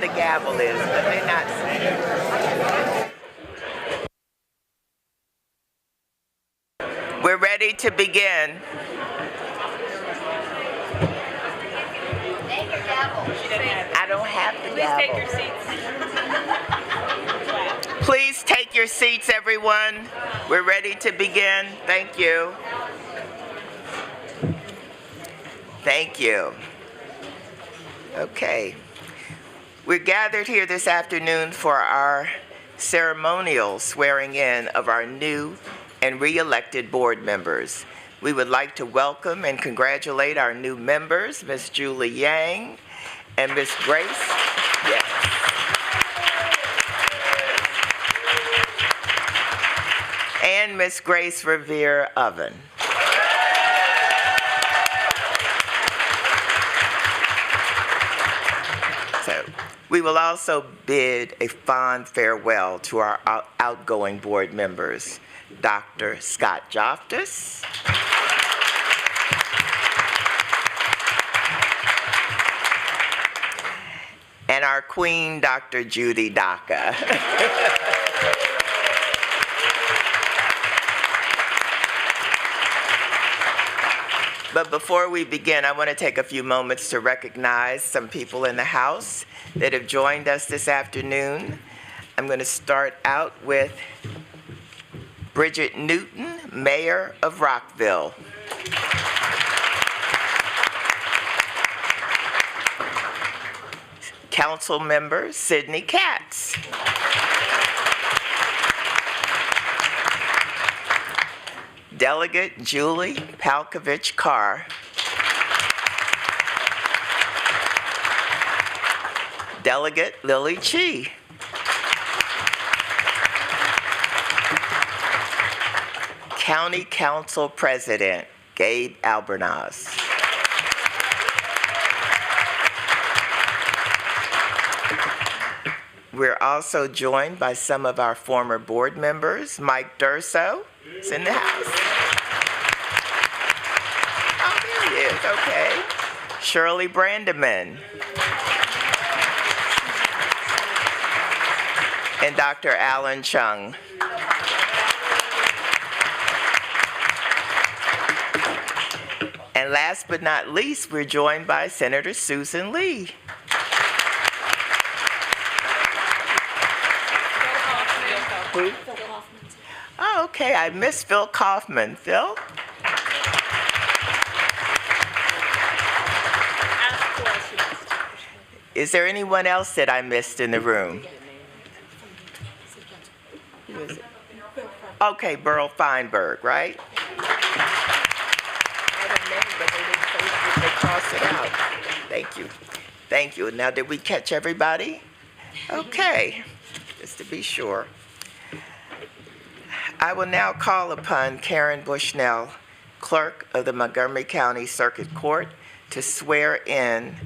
the gavel is, but they're not saying. We're ready to begin. I don't have the gavel. Please take your seats. Please take your seats, everyone. We're ready to begin. Thank you. Thank you. Okay. We're gathered here this afternoon for our ceremonial swearing in of our new and re-elected board members. We would like to welcome and congratulate our new members, Ms. Julie Yang and Ms. Grace. Yes. And Ms. Grace Revere Oven. So we will also bid a fond farewell to our outgoing board members, Dr. Scott Joftis, and our queen, Dr. Judy Daka. But before we begin, I want to take a few moments to recognize some people in the house that have joined us this afternoon. I'm going to start out with Bridget Newton, Mayor of Rockville. Council Member Sidney Katz. Delegate Julie Palkovich Carr. Delegate Lily Chi. County Council President Gabe Albornoz. We're also joined by some of our former board members. Mike Durso is in the house. Oh, there he is, okay. Shirley Brandeman. And Dr. Alan Chung. And last but not least, we're joined by Senator Susan Lee. Who? Oh, okay, I missed Phil Kaufman. Phil? Is there anyone else that I missed in the room? Who is it? Okay, Burl Feinberg, right? I don't know, but they crossed it out. Thank you. Thank you. Now, did we catch everybody? Okay, just to be sure. I will now call upon Karen Bushnell, Clerk of the Montgomery County Circuit Court, to swear in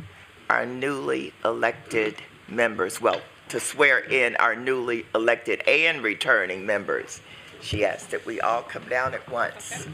our newly elected members. Well, to swear in our newly elected and returning members. She asked that we all come down at once.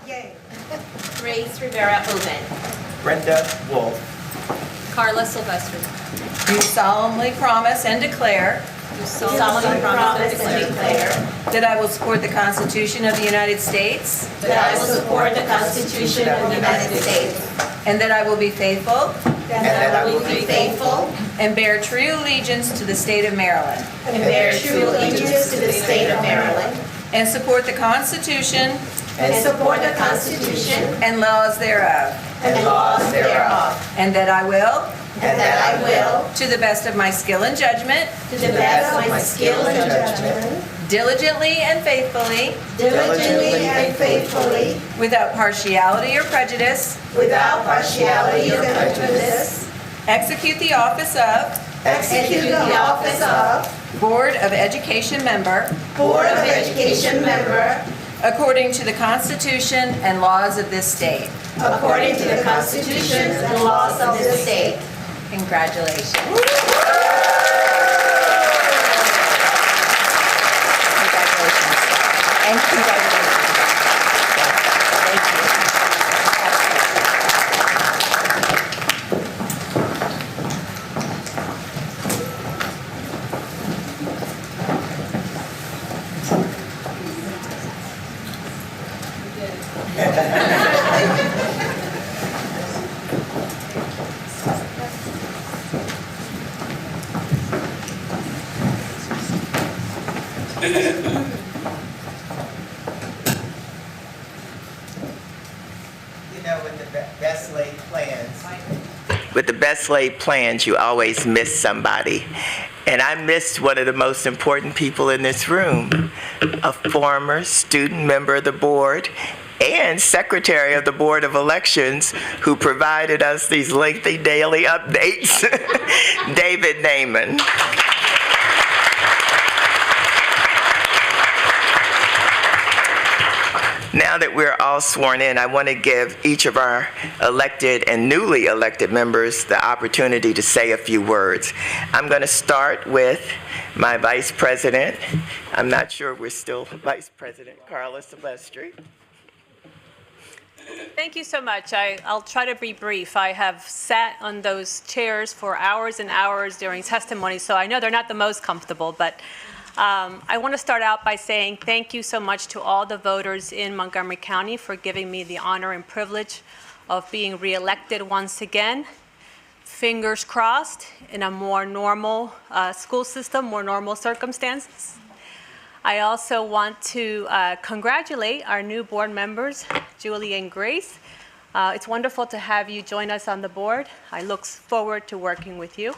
Okay. Grace Rivera Oben. Brenda Wolf. Carla Silvestri. Do solemnly promise and declare that I will support the Constitution of the United States. That I will support the Constitution of the United States. And that I will be faithful. And bear true allegiance to the state of Maryland. And bear true allegiance to the state of Maryland. And support the Constitution. And laws thereof. And that I will. and that I will, to the best of my skill and judgment, to the best of my skill and judgment, diligently and faithfully, diligently and faithfully, without partiality or prejudice, without partiality or prejudice, execute the office of execute the office of Board of Education member Board of Education member according to the Constitution and laws of this state. according to the Constitution and laws of this state. Congratulations. And congratulations. Thank you. You know, with the best laid plans. With the best laid plans, you always miss somebody. And I missed one of the most important people in this room, a former student member of the board and secretary of the Board of Elections who provided us these lengthy daily updates, David Naiman. Now that we're all sworn in, I want to give each of our elected and newly elected members the opportunity to say a few words. I'm going to start with my Vice President. I'm not sure we're still Vice President, Carla Silvestri. Thank you so much. I'll try to be brief. I have sat on those chairs for hours and hours during testimony, so I know they're not the most comfortable, but I want to start out by saying thank you so much to all the voters in Montgomery County for giving me the honor and privilege of being reelected once again. Fingers crossed, in a more normal school system, more normal circumstances. I also want to congratulate our new board members, Julie and Grace. It's wonderful to have you join us on the board. I look forward to working with you.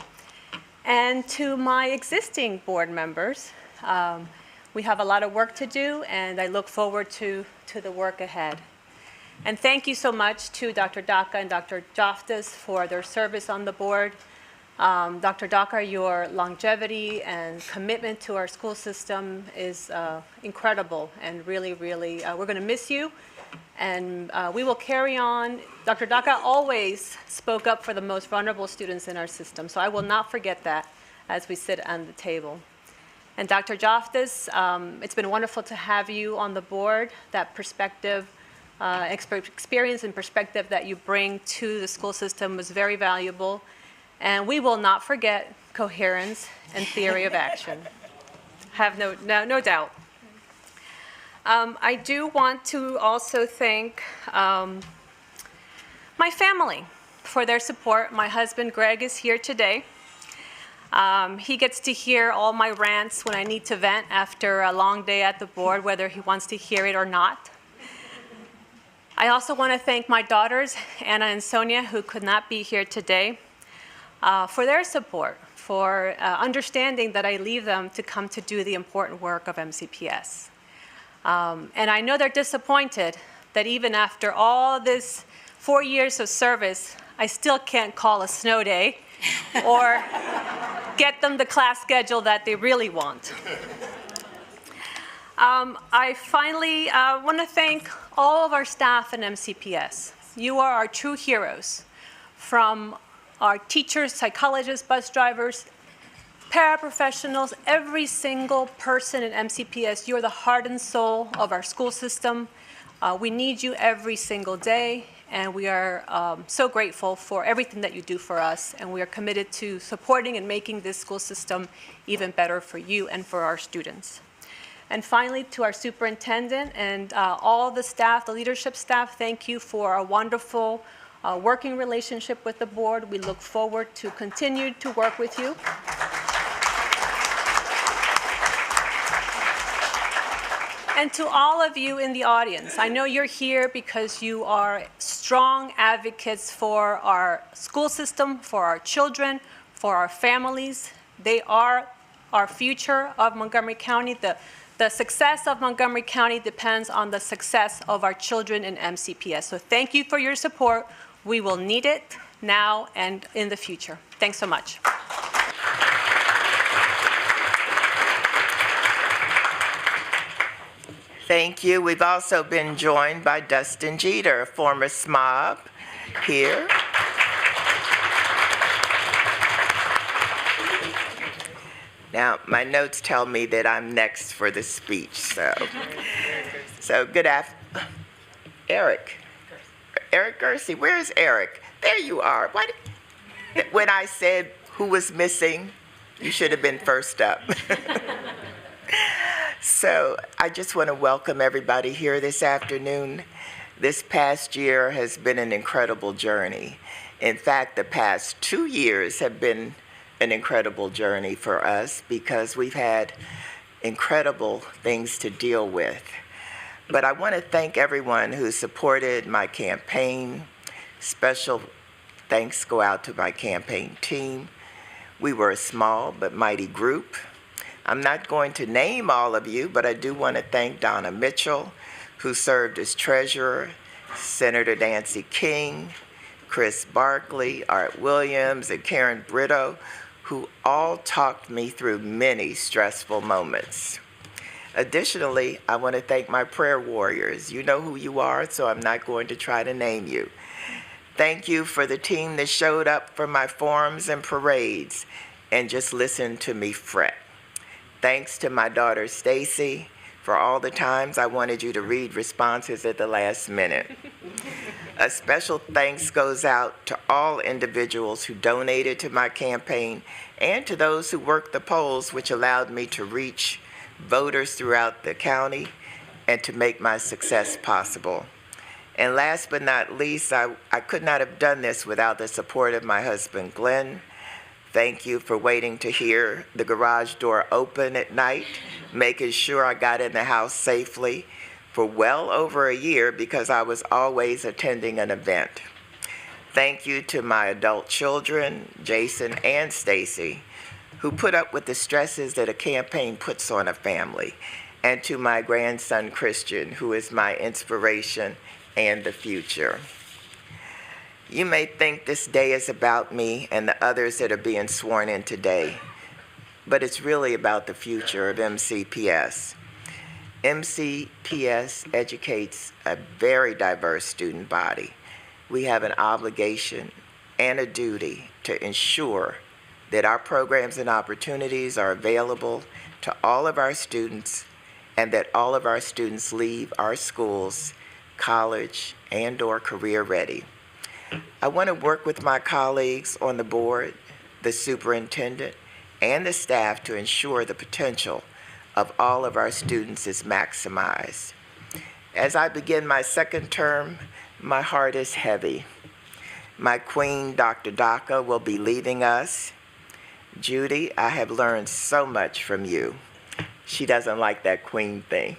And to my existing board members, we have a lot of work to do, and I look forward to the work ahead. And thank you so much to Dr. Daca and Dr. Joftas for their service on the board. Dr. Daca, your longevity and commitment to our school system is incredible, and really, really, we're going to miss you. And we will carry on. Dr. Daca always spoke up for the most vulnerable students in our system, so I will not forget that as we sit on the table. And Dr. Joftas, it's been wonderful to have you on the board. That perspective, experience and perspective that you bring to the school system was very valuable. And we will not forget coherence and theory of action. Have no doubt. I do want to also thank my family for their support. My husband, Greg, is here today. He gets to hear all my rants when I need to vent after a long day at the board, whether he wants to hear it or not. I also want to thank my daughters, Anna and Sonia, who could not be here today, for their support, for understanding that I leave them to come to do the important work of MCPS. And I know they're disappointed that even after all this 4 years of service, I still can't call a snow day or get them the class schedule that they really want. I finally want to thank all of our staff in MCPS. You are our true heroes, from our teachers, psychologists, bus drivers, paraprofessionals, every single person in MCPS. You're the heart and soul of our school system. We need you every single day, and we are so grateful for everything that you do for us, and we are committed to supporting and making this school system even better for you and for our students. And finally, to our superintendent and all the staff, the leadership staff, thank you for a wonderful working relationship with the board. We look forward to continue to work with you. And to all of you in the audience, I know you're here because you are strong advocates for our school system, for our children, for our families. They are our future of Montgomery County. The success of Montgomery County depends on the success of our children in MCPS. So thank you for your support. We will need it now and in the future. Thanks so much. Thank you. We've also been joined by Dustin Jeter, a former SMOB here. Now, my notes tell me that I'm next for the speech, so good afternoon. Eric Gersey, where's Eric? There you are. When I said who was missing, you should have been first up. So I just want to welcome everybody here this afternoon. This past year has been an incredible journey. In fact, the past 2 years have been an incredible journey for us because we've had incredible things to deal with. But I want to thank everyone who supported my campaign. Special thanks go out to my campaign team. We were a small but mighty group. I'm not going to name all of you, but I do want to thank Donna Mitchell, who served as treasurer, Senator Nancy King, Chris Barkley, Art Williams, and Karen Brito, who all talked me through many stressful moments. Additionally, I want to thank my prayer warriors. You know who you are, so I'm not going to try to name you. Thank you for the team that showed up for my forums and parades and just listened to me fret. Thanks to my daughter, Stacy, for all the times I wanted you to read responses at the last minute. A special thanks goes out to all individuals who donated to my campaign and to those who worked the polls, which allowed me to reach voters throughout the county and to make my success possible. And last but not least, I could not have done this without the support of my husband, Glenn. Thank you for waiting to hear the garage door open at night, making sure I got in the house safely for well over a year because I was always attending an event. Thank you to my adult children, Jason and Stacy, who put up with the stresses that a campaign puts on a family, and to my grandson, Christian, who is my inspiration and the future. You may think this day is about me and the others that are being sworn in today, but it's really about the future of MCPS. MCPS educates a very diverse student body. We have an obligation and a duty to ensure that our programs and opportunities are available to all of our students and that all of our students leave our schools college and/or career ready. I want to work with my colleagues on the board, the superintendent, and the staff to ensure the potential of all of our students is maximized. As I begin my second term, my heart is heavy. My queen, Dr. Daka, will be leaving us. Judy, I have learned so much from you. She doesn't like that queen thing.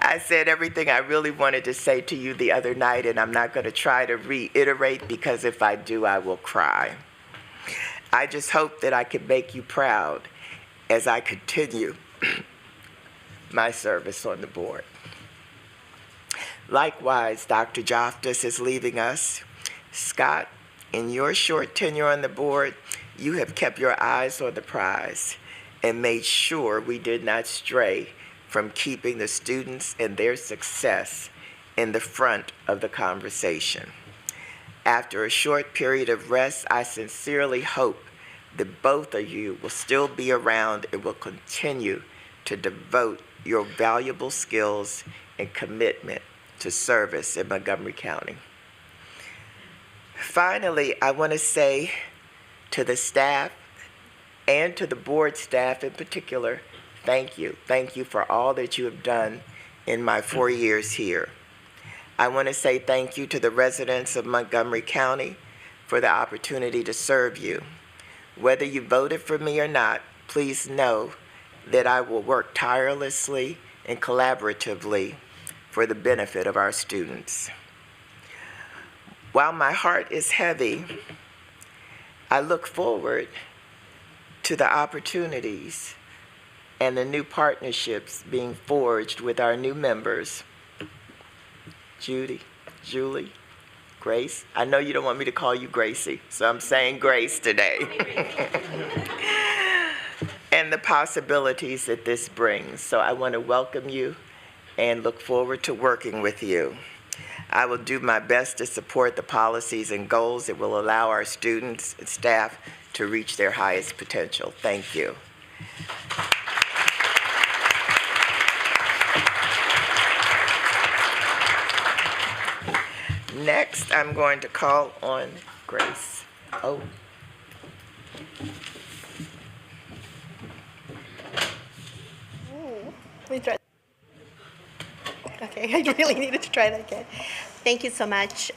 I said everything I really wanted to say to you the other night, and I'm not going to try to reiterate because if I do, I will cry. I just hope that I can make you proud as I continue my service on the board. Likewise, Dr. Joftis is leaving us. Scott, in your short tenure on the board, you have kept your eyes on the prize and made sure we did not stray from keeping the students and their success in the front of the conversation. After a short period of rest, I sincerely hope that both of you will still be around and will continue to devote your valuable skills and commitment to service in Montgomery County. Finally, I want to say to the staff and to the board staff in particular, thank you. Thank you for all that you have done in my 4 years here. I want to say thank you to the residents of Montgomery County for the opportunity to serve you. Whether you voted for me or not, please know that I will work tirelessly and collaboratively for the benefit of our students. While my heart is heavy, I look forward to the opportunities and the new partnerships being forged with our new members. Julie, Grace. I know you don't want me to call you Gracie, so I'm saying Grace today. And the possibilities that this brings. So I want to welcome you and look forward to working with you. I will do my best to support the policies and goals that will allow our students and staff to reach their highest potential. Thank you. Next, I'm going to call on Grace. Oh. Let me try. Okay, I really needed to try that again. Thank you so much,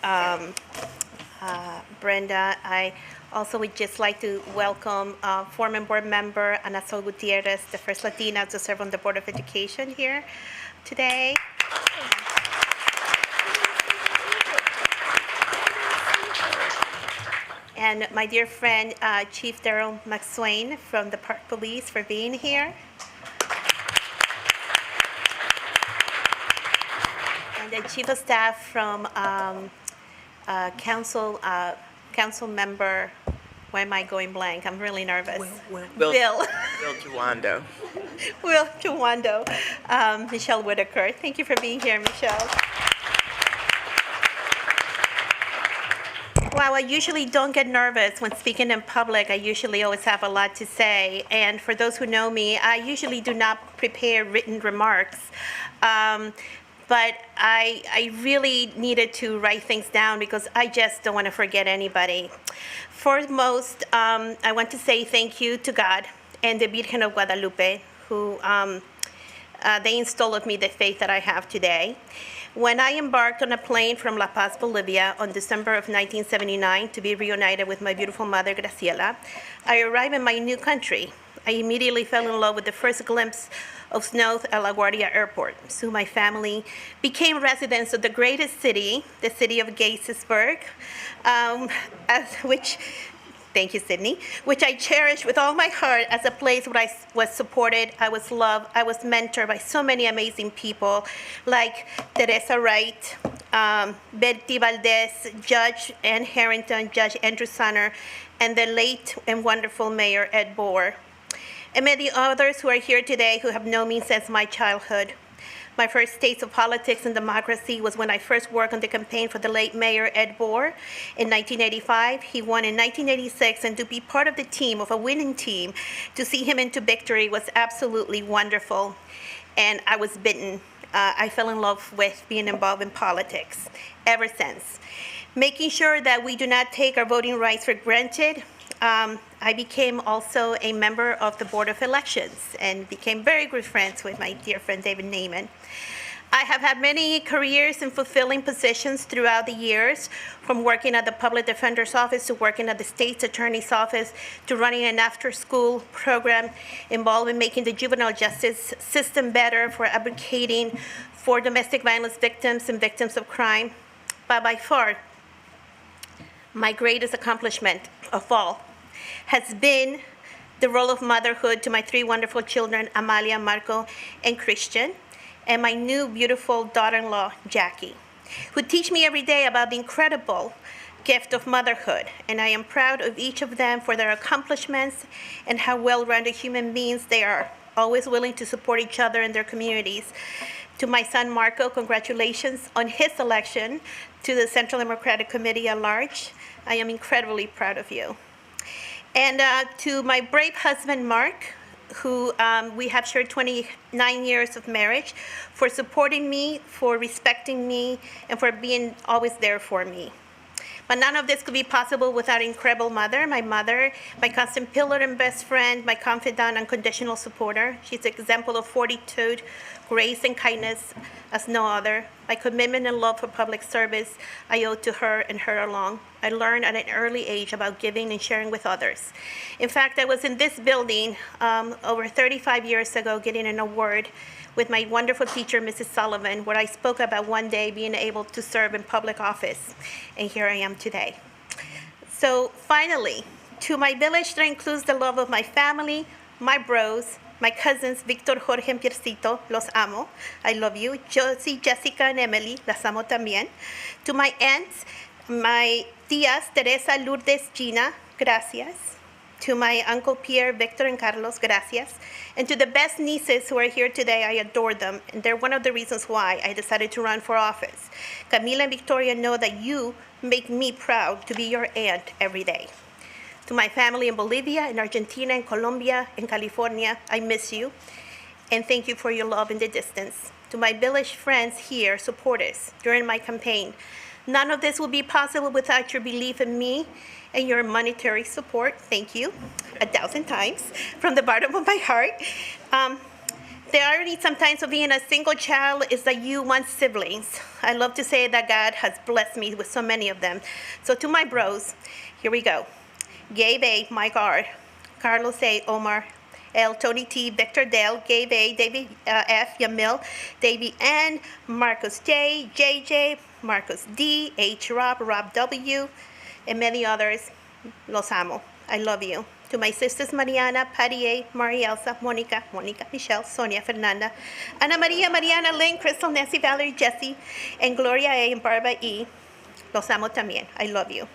Brenda. I also would just like to welcome former board member Ana Sol Gutierrez, the first Latina to serve on the Board of Education here today. And my dear friend, Chief Daryl McSwain from the Park Police for being here. And the Chief of Staff from Council Member, why am I going blank? I'm really nervous. Bill Jawando. Will Jawando, Michelle Whitaker. Thank you for being here, Michelle. Wow, I usually don't get nervous when speaking in public. I usually always have a lot to say. And for those who know me, I usually do not prepare written remarks. But I really needed to write things down because I just don't want to forget anybody. Foremost, I want to say thank you to God and the Virgen of Guadalupe, who they instilled of me the faith that I have today. When I embarked on a plane from La Paz, Bolivia on December of 1979 to be reunited with my beautiful mother, Graciela, I arrived in my new country. I immediately fell in love with the first glimpse of snow at LaGuardia Airport. So my family became residents of the greatest city, the city of Gettysburg, thank you, Sydney, which I cherish with all my heart as a place where I was supported, I was loved, I was mentored by so many amazing people like Teresa Wright, Betty Valdez, Judge Ann Harrington, Judge Andrew Sonner, and the late and wonderful Mayor Ed Boer. And many others who are here today who have known me since my childhood. My first taste of politics and democracy was when I first worked on the campaign for the late Mayor Ed Boer in 1985. He won in 1986, and to be part of the team, of a winning team, to see him into victory was absolutely wonderful. And I was bitten. I fell in love with being involved in politics ever since. Making sure that we do not take our voting rights for granted, I became also a member of the Board of Elections and became very good friends with my dear friend David Naiman. I have had many careers in fulfilling positions throughout the years, from working at the Public Defender's Office to working at the State's Attorney's Office to running an after-school program involved in making the juvenile justice system better, for advocating for domestic violence victims and victims of crime. But by far, my greatest accomplishment of all has been the role of motherhood to my three wonderful children, Amalia, Marco, and Christian, and my new beautiful daughter-in-law, Jackie, who teach me every day about the incredible gift of motherhood. And I am proud of each of them for their accomplishments and how well-rounded human beings they are, always willing to support each other in their communities. To my son, Marco, congratulations on his election to the Central Democratic Committee at large. I am incredibly proud of you. And to my brave husband, Mark, who we have shared 29 years of marriage, for supporting me, for respecting me, and for being always there for me. But none of this could be possible without an incredible mother, my constant pillar and best friend, my confidant, unconditional supporter. She's an example of fortitude, grace, and kindness as no other. My commitment and love for public service I owe to her and her alone. I learned at an early age about giving and sharing with others. In fact, I was in this building over 35 years ago getting an award with my wonderful teacher, Mrs. Sullivan, where I spoke about one day being able to serve in public office. And here I am today. So finally, to my village that includes the love of my family, my bros, my cousins, Victor, Jorge, and Piercito, los amo. I love you. Josie, Jessica, and Emily, las amo también. To my aunts, my tías, Teresa, Lourdes, Gina, gracias. To my Uncle Pierre, Victor, and Carlos, gracias. And to the best nieces who are here today, I adore them. And they're one of the reasons why I decided to run for office. Camila and Victoria know that you make me proud to be your aunt every day. To my family in Bolivia, in Argentina, in Colombia, in California, I miss you. And thank you for your love in the distance. To my village friends here, supporters, during my campaign, none of this would be possible without your belief in me and your monetary support. Thank you 1,000 times from the bottom of my heart. The irony sometimes of being a single child is that you want siblings. I love to say that God has blessed me with so many of them. So to my bros, here we go. Gabe A, Mike R, Carlos A, Omar L, Tony T, Victor Dale, Gabe A, David F, Yamil, Davey N, Marcos J, JJ, Marcos D, H Rob, Rob W, and many others. Los amo. I love you. To my sisters Mariana, Patty A, Maria Elsa, Monica, Michelle, Sonia, Fernanda, Ana Maria, Mariana, Lynn, Crystal, Nancy, Valerie, Jessie, and Gloria A, and Barbara E. Los amo también. I love you.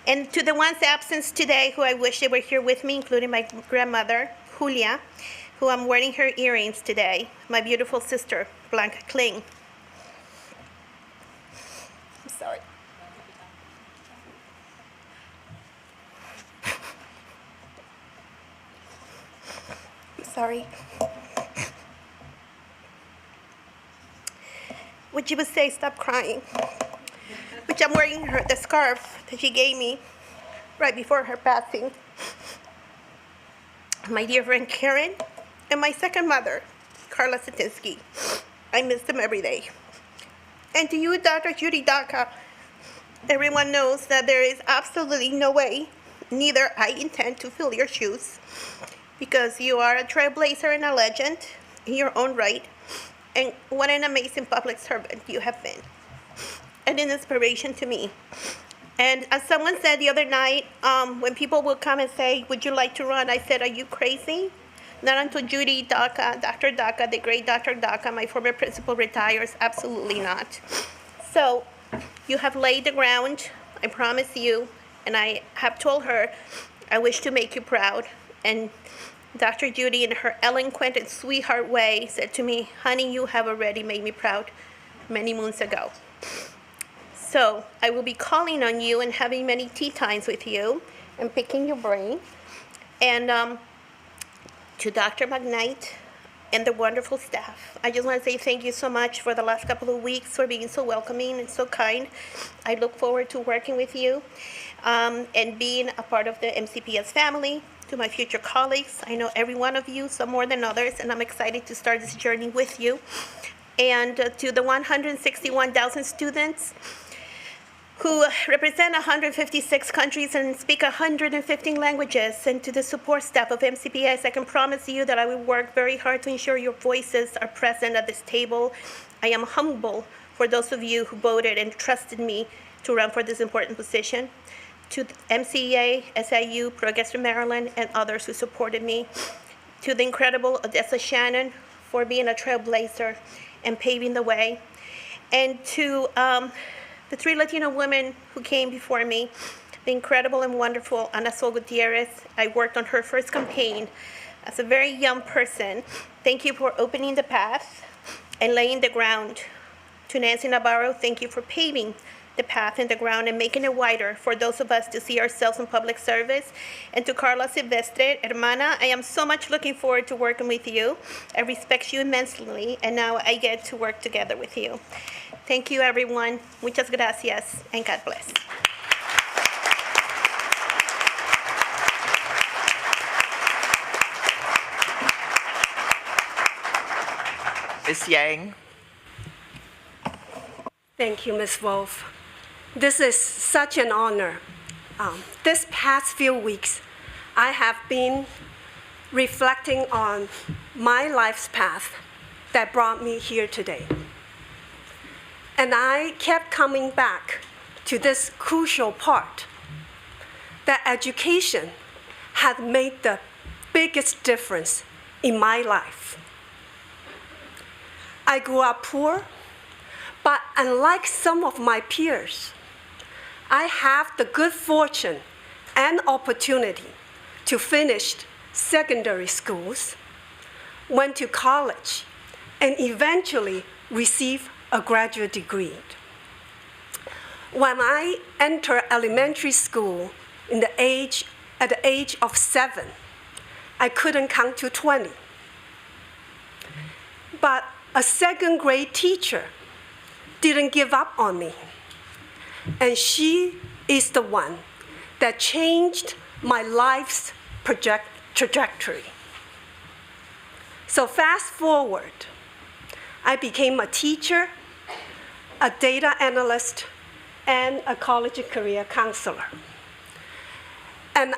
And to the ones absent today who I wish they were here with me, including my grandmother, Julia, who I'm wearing her earrings today, my beautiful sister, Blanca Kling. I'm sorry. I'm sorry. Would you would say stop crying? Which I'm wearing the scarf that she gave me right before her passing. My dear friend Karen, and my second mother, Carla Satinsky. I miss them every day. And to you, Dr. Judy Daca, everyone knows that there is absolutely no way, neither I intend to fill your shoes, because you are a trailblazer and a legend in your own right, and what an amazing public servant you have been. And an inspiration to me. And as someone said the other night, when people would come and say, would you like to run? I said, are you crazy? Not until Judy Daca, Dr. Daca, the great Dr. Daca, my former principal, retires. Absolutely not. So you have laid the ground, I promise you, and I have told her, I wish to make you proud. And Dr. Judy, in her eloquent and sweetheart way, said to me, honey, you have already made me proud many moons ago. So I will be calling on you and having many tea times with you and picking your brain. And to Dr. McKnight and the wonderful staff, I just want to say thank you so much for the last couple of weeks for being so welcoming and so kind. I look forward to working with you and being a part of the MCPS family. To my future colleagues, I know every one of you, some more than others, and I'm excited to start this journey with you. And to the 161,000 students who represent 156 countries and speak 115 languages, and to the support staff of MCPS, I can promise you that I will work very hard to ensure your voices are present at this table. I am humble for those of you who voted and trusted me to run for this important position. To MCEA, SIU, Progressive Maryland, and others who supported me. To the incredible Odessa Shannon for being a trailblazer and paving the way. And to the 3 Latino women who came before me, the incredible and wonderful Ana Sol Gutierrez. I worked on her first campaign as a very young person. Thank you for opening the path and laying the ground. To Nancy Navarro, thank you for paving the path in the ground and making it wider for those of us to see ourselves in public service. And to Carla Silvestre, hermana, I am so much looking forward to working with you. I respect you immensely, and now I get to work together with you. Thank you, everyone. Muchas gracias, and God bless. Ms. Yang. Thank you, Ms. Wolf. This is such an honor. This past few weeks, I have been reflecting on my life's path that brought me here today. And I kept coming back to this crucial part, that education had made the biggest difference in my life. I grew up poor, but unlike some of my peers, I have the good fortune and opportunity to finish secondary schools, went to college, and eventually received a graduate degree. When I entered elementary school at the age of 7, I couldn't count to 20. But a second grade teacher didn't give up on me. And she is the one that changed my life's trajectory. So fast forward, I became a teacher, a data analyst, and a college career counselor. And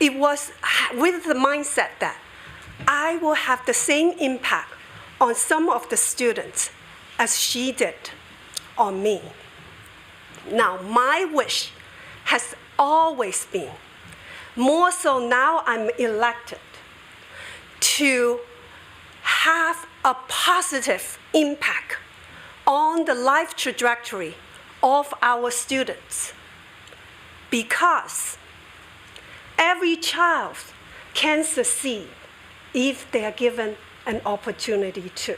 it was with the mindset that I will have the same impact on some of the students as she did on me. Now, my wish has always been, more so now I'm elected, to have a positive impact on the life trajectory of our students, because every child can succeed if they are given an opportunity to.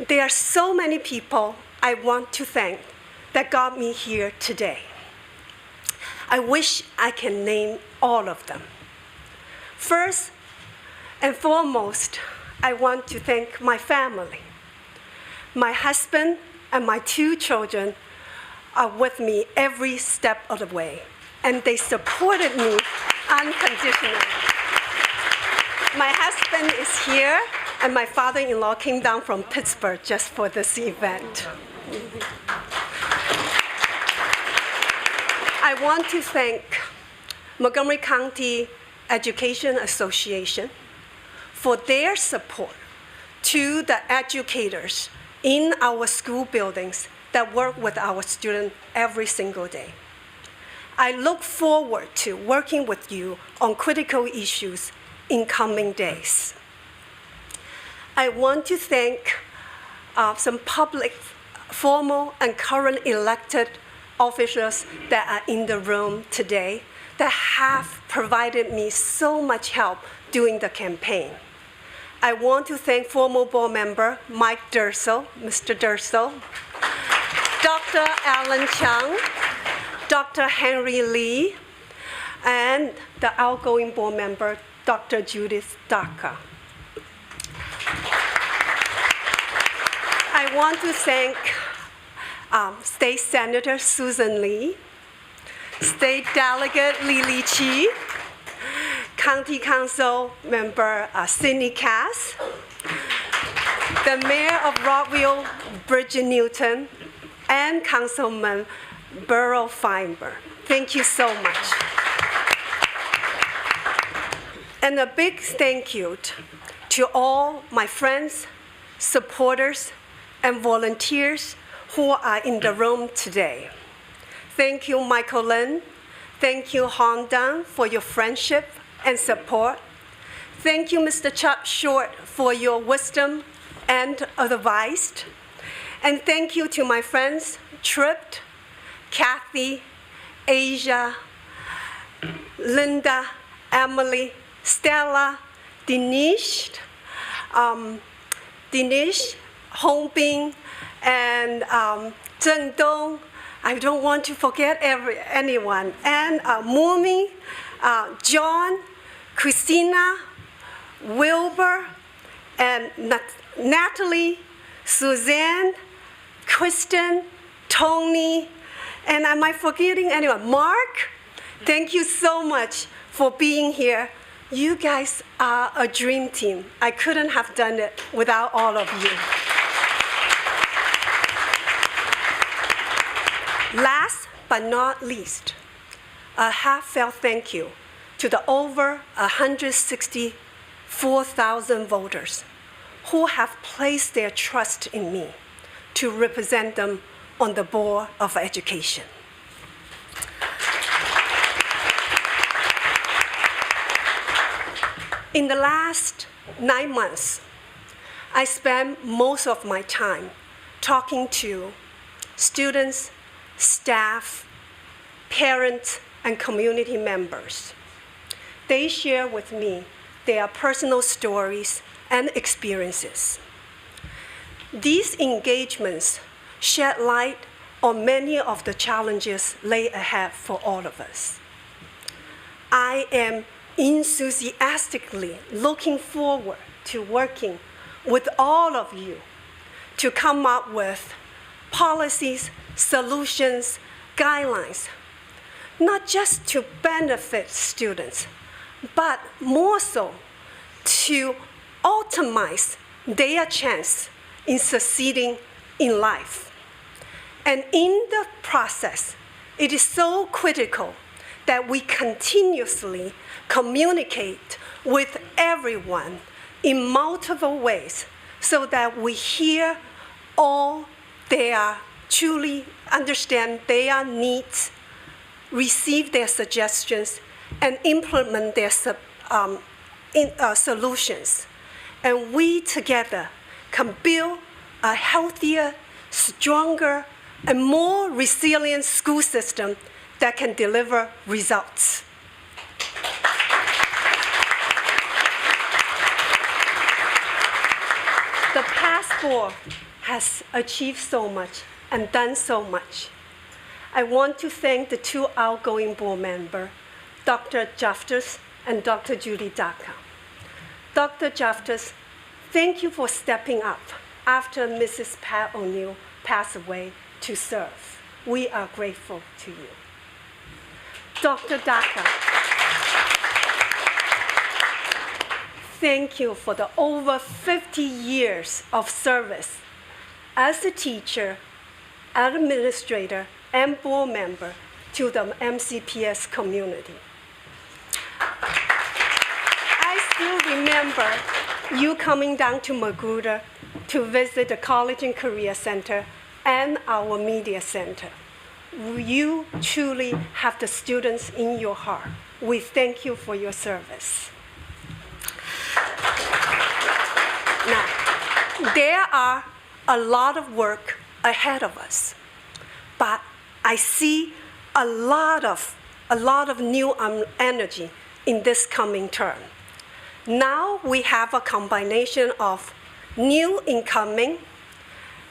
There are so many people I want to thank that got me here today. I wish I can name all of them. First and foremost, I want to thank my family. My husband and my 2 children are with me every step of the way, and they supported me unconditionally. My husband is here, and my father-in-law came down from Pittsburgh just for this event. I want to thank Montgomery County Education Association for their support to the educators in our school buildings that work with our students every single day. I look forward to working with you on critical issues in coming days. I want to thank some public, formal, and current elected officials that are in the room today that have provided me so much help during the campaign. I want to thank former board member Mike Dursel, Mr. Dursel, Dr. Alan Chung, Dr. Henry Lee, and the outgoing board member, Dr. Judith Daka. I want to thank State Senator Susan Lee, State Delegate Lily Chi, County Council Member Cindy Cass, the Mayor of Rockville, Bridget Newton, and Councilman Burrow Feinberg. Thank you so much. And a big thank you to all my friends, supporters, and volunteers who are in the room today. Thank you, Michael Lin. Thank you, Han Dang, for your friendship and support. Thank you, Mr. Chuck Short, for your wisdom and advice. And thank you to my friends, Trip, Kathy, Asia, Linda, Emily, Stella, Dinesh, Hongbin, and Zheng Dong. I don't want to forget anyone. And Mumi, John, Christina, Wilbur, and Natalie, Suzanne, Kristen, Tony, and am I forgetting anyone? Mark, thank you so much for being here. You guys are a dream team. I couldn't have done it without all of you. but not least, a heartfelt thank you to the over 164,000 voters who have placed their trust in me to represent them on the Board of Education. In the last 9 months, I spent most of my time talking to students, staff, parents, and community members. They share with me their personal stories and experiences. These engagements shed light on many of the challenges lay ahead for all of us. I am enthusiastically looking forward to working with all of you to come up with policies, solutions, guidelines, not just to benefit students, but more so to optimize their chance in succeeding in life. And in the process, it is so critical that we continuously communicate with everyone in multiple ways so that we hear all their, truly understand their needs, receive their suggestions, and implement their solutions. And we together can build a healthier, stronger, and more resilient school system that can deliver results. The past board has achieved so much and done so much. I want to thank the two outgoing board members, Dr. Jaftas and Dr. Judy Daka. Dr. Jaftas, thank you for stepping up after Mrs. Pat O'Neill passed away to serve. We are grateful to you. Dr. Daka, thank you for the over 50 years of service as a teacher, administrator, and board member to the MCPS community. I still remember you coming down to Magruder to visit the College and Career Center and our Media Center. You truly have the students in your heart. We thank you for your service. Now, there are a lot of work ahead of us, but I see a lot of new energy in this coming term. Now we have a combination of new incoming,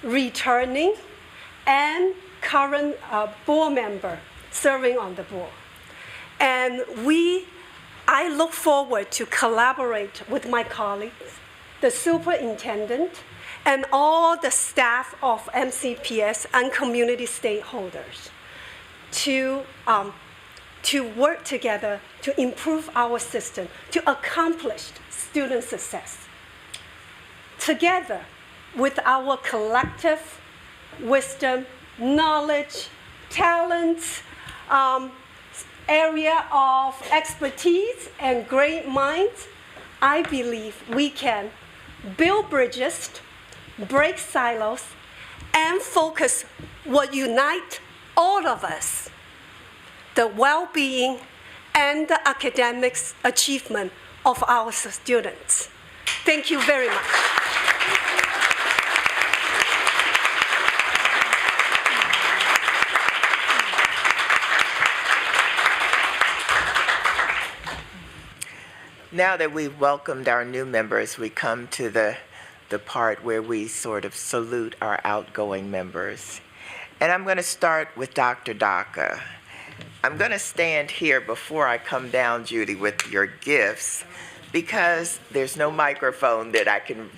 returning, and current board member serving on the board. And I look forward to collaborate with my colleagues, the superintendent, and all the staff of MCPS and community stakeholders to work together to improve our system, to accomplish student success. Together, with our collective wisdom, knowledge, talent, area of expertise, and great minds, I believe we can build bridges, break silos, and focus what unites all of us, the well-being and the academic achievement of our students. Thank you very much. Now that we've welcomed our new members, we come to the part where we sort of salute our outgoing members. And I'm going to start with Dr. Daka. I'm going to stand here before I come down, Judy, with your gifts, because there's no microphone that I can,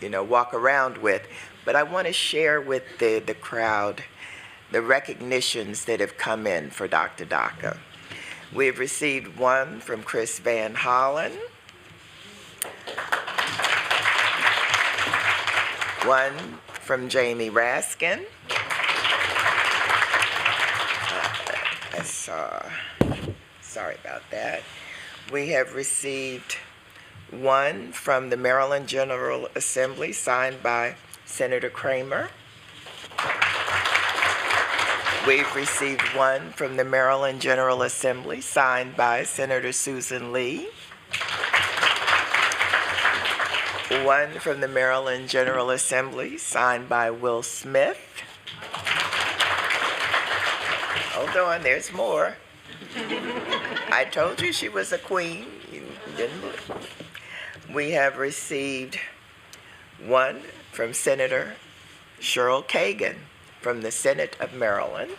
walk around with. But I want to share with the crowd the recognitions that have come in for Dr. Daka. We have received one from Chris Van Hollen, one from Jamie Raskin, Sorry about that. We have received one from the Maryland General Assembly signed by Senator Kramer. We've received one from the Maryland General Assembly signed by Senator Susan Lee. One from the Maryland General Assembly signed by Will Smith. Hold on, there's more. I told you she was a queen. You didn't believe. We have received one from Senator Cheryl Kagan from the Senate of Maryland.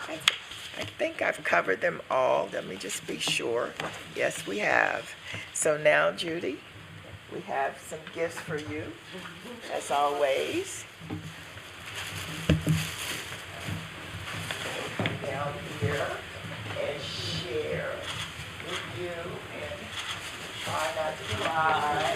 I think I've covered them all. Let me just be sure. Yes, we have. So now, Judy, we have some gifts for you, as always. Come down here and share with you and try not to cry.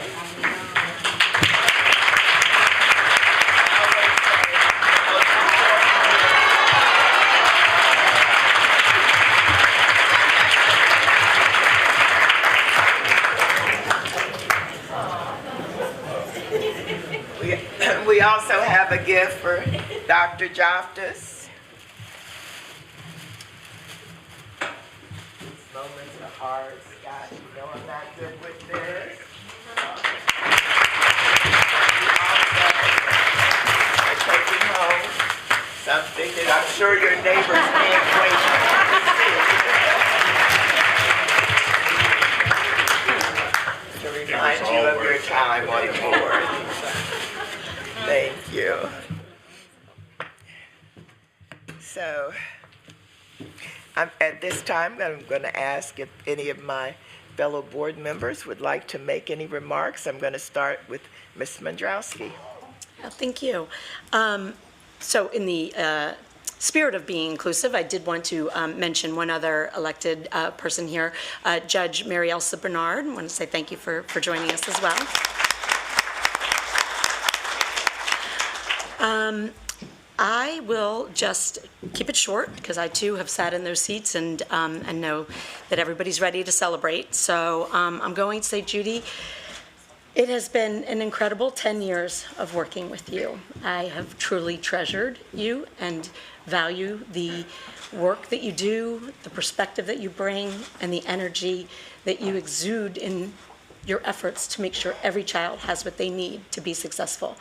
We also have a gift for Dr. Joftis. These moments are hard, Scott. You know I'm not good with this. We're taking home something that I'm sure your neighbors can't wait to remind you of your time on the board. Thank you. So, at this time, I'm going to ask if any of my fellow board members would like to make any remarks. I'm going to start with Ms. Mandrowski. Thank you. So in the spirit of being inclusive, I did want to mention one other elected person here, Judge Mary Elsa Bernard. I want to say thank you for joining us as well. I will just keep it short because I too have sat in those seats and know that everybody's ready to celebrate. So I'm going to say, Judy, it has been an incredible 10 years of working with you. I have truly treasured you and value the work that you do, the perspective that you bring, and the energy that you exude in your efforts to make sure every child has what they need to be successful.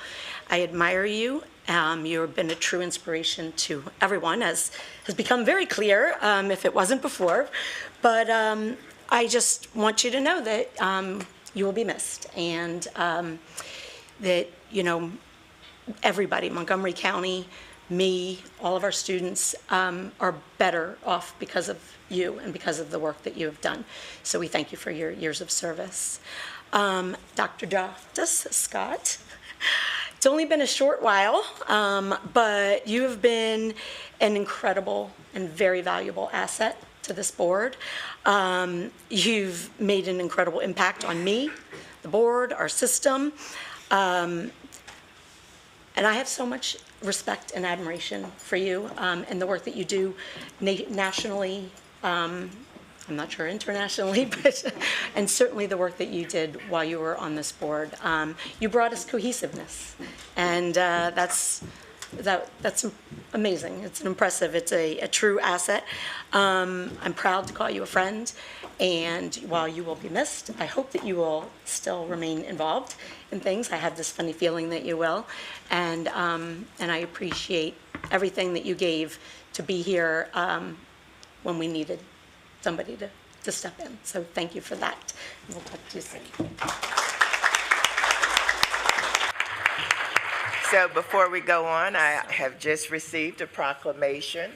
I admire you. You've been a true inspiration to everyone, as has become very clear if it wasn't before. But I just want you to know that you will be missed, and that, you know, everybody, Montgomery County, me, all of our students are better off because of you and because of the work that you have done. So we thank you for your years of service. Dr. Joftis, Scott, it's only been a short while, but you have been an incredible and very valuable asset to this board. You've made an incredible impact on me, the board, our system, and I have so much respect and admiration for you and the work that you do nationally, I'm not sure internationally, but, and certainly the work that you did while you were on this board. You brought us cohesiveness, and that's amazing. It's impressive. It's a true asset. I'm proud to call you a friend, and while you will be missed, I hope that you will still remain involved in things. I have this funny feeling that you will, and I appreciate everything that you gave to be here when we needed somebody to step in. So thank you for that. We'll talk to you soon. So before we go on, I have just received a proclamation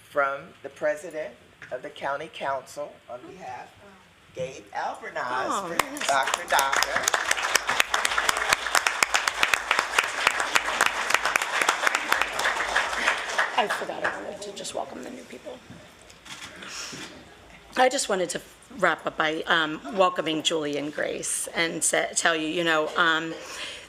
from the president of the county council on behalf of Gabe Albernaz for Dr. Docker. I forgot I wanted to just welcome the new people. I just wanted to wrap up by welcoming Julie and Grace and tell you, you know,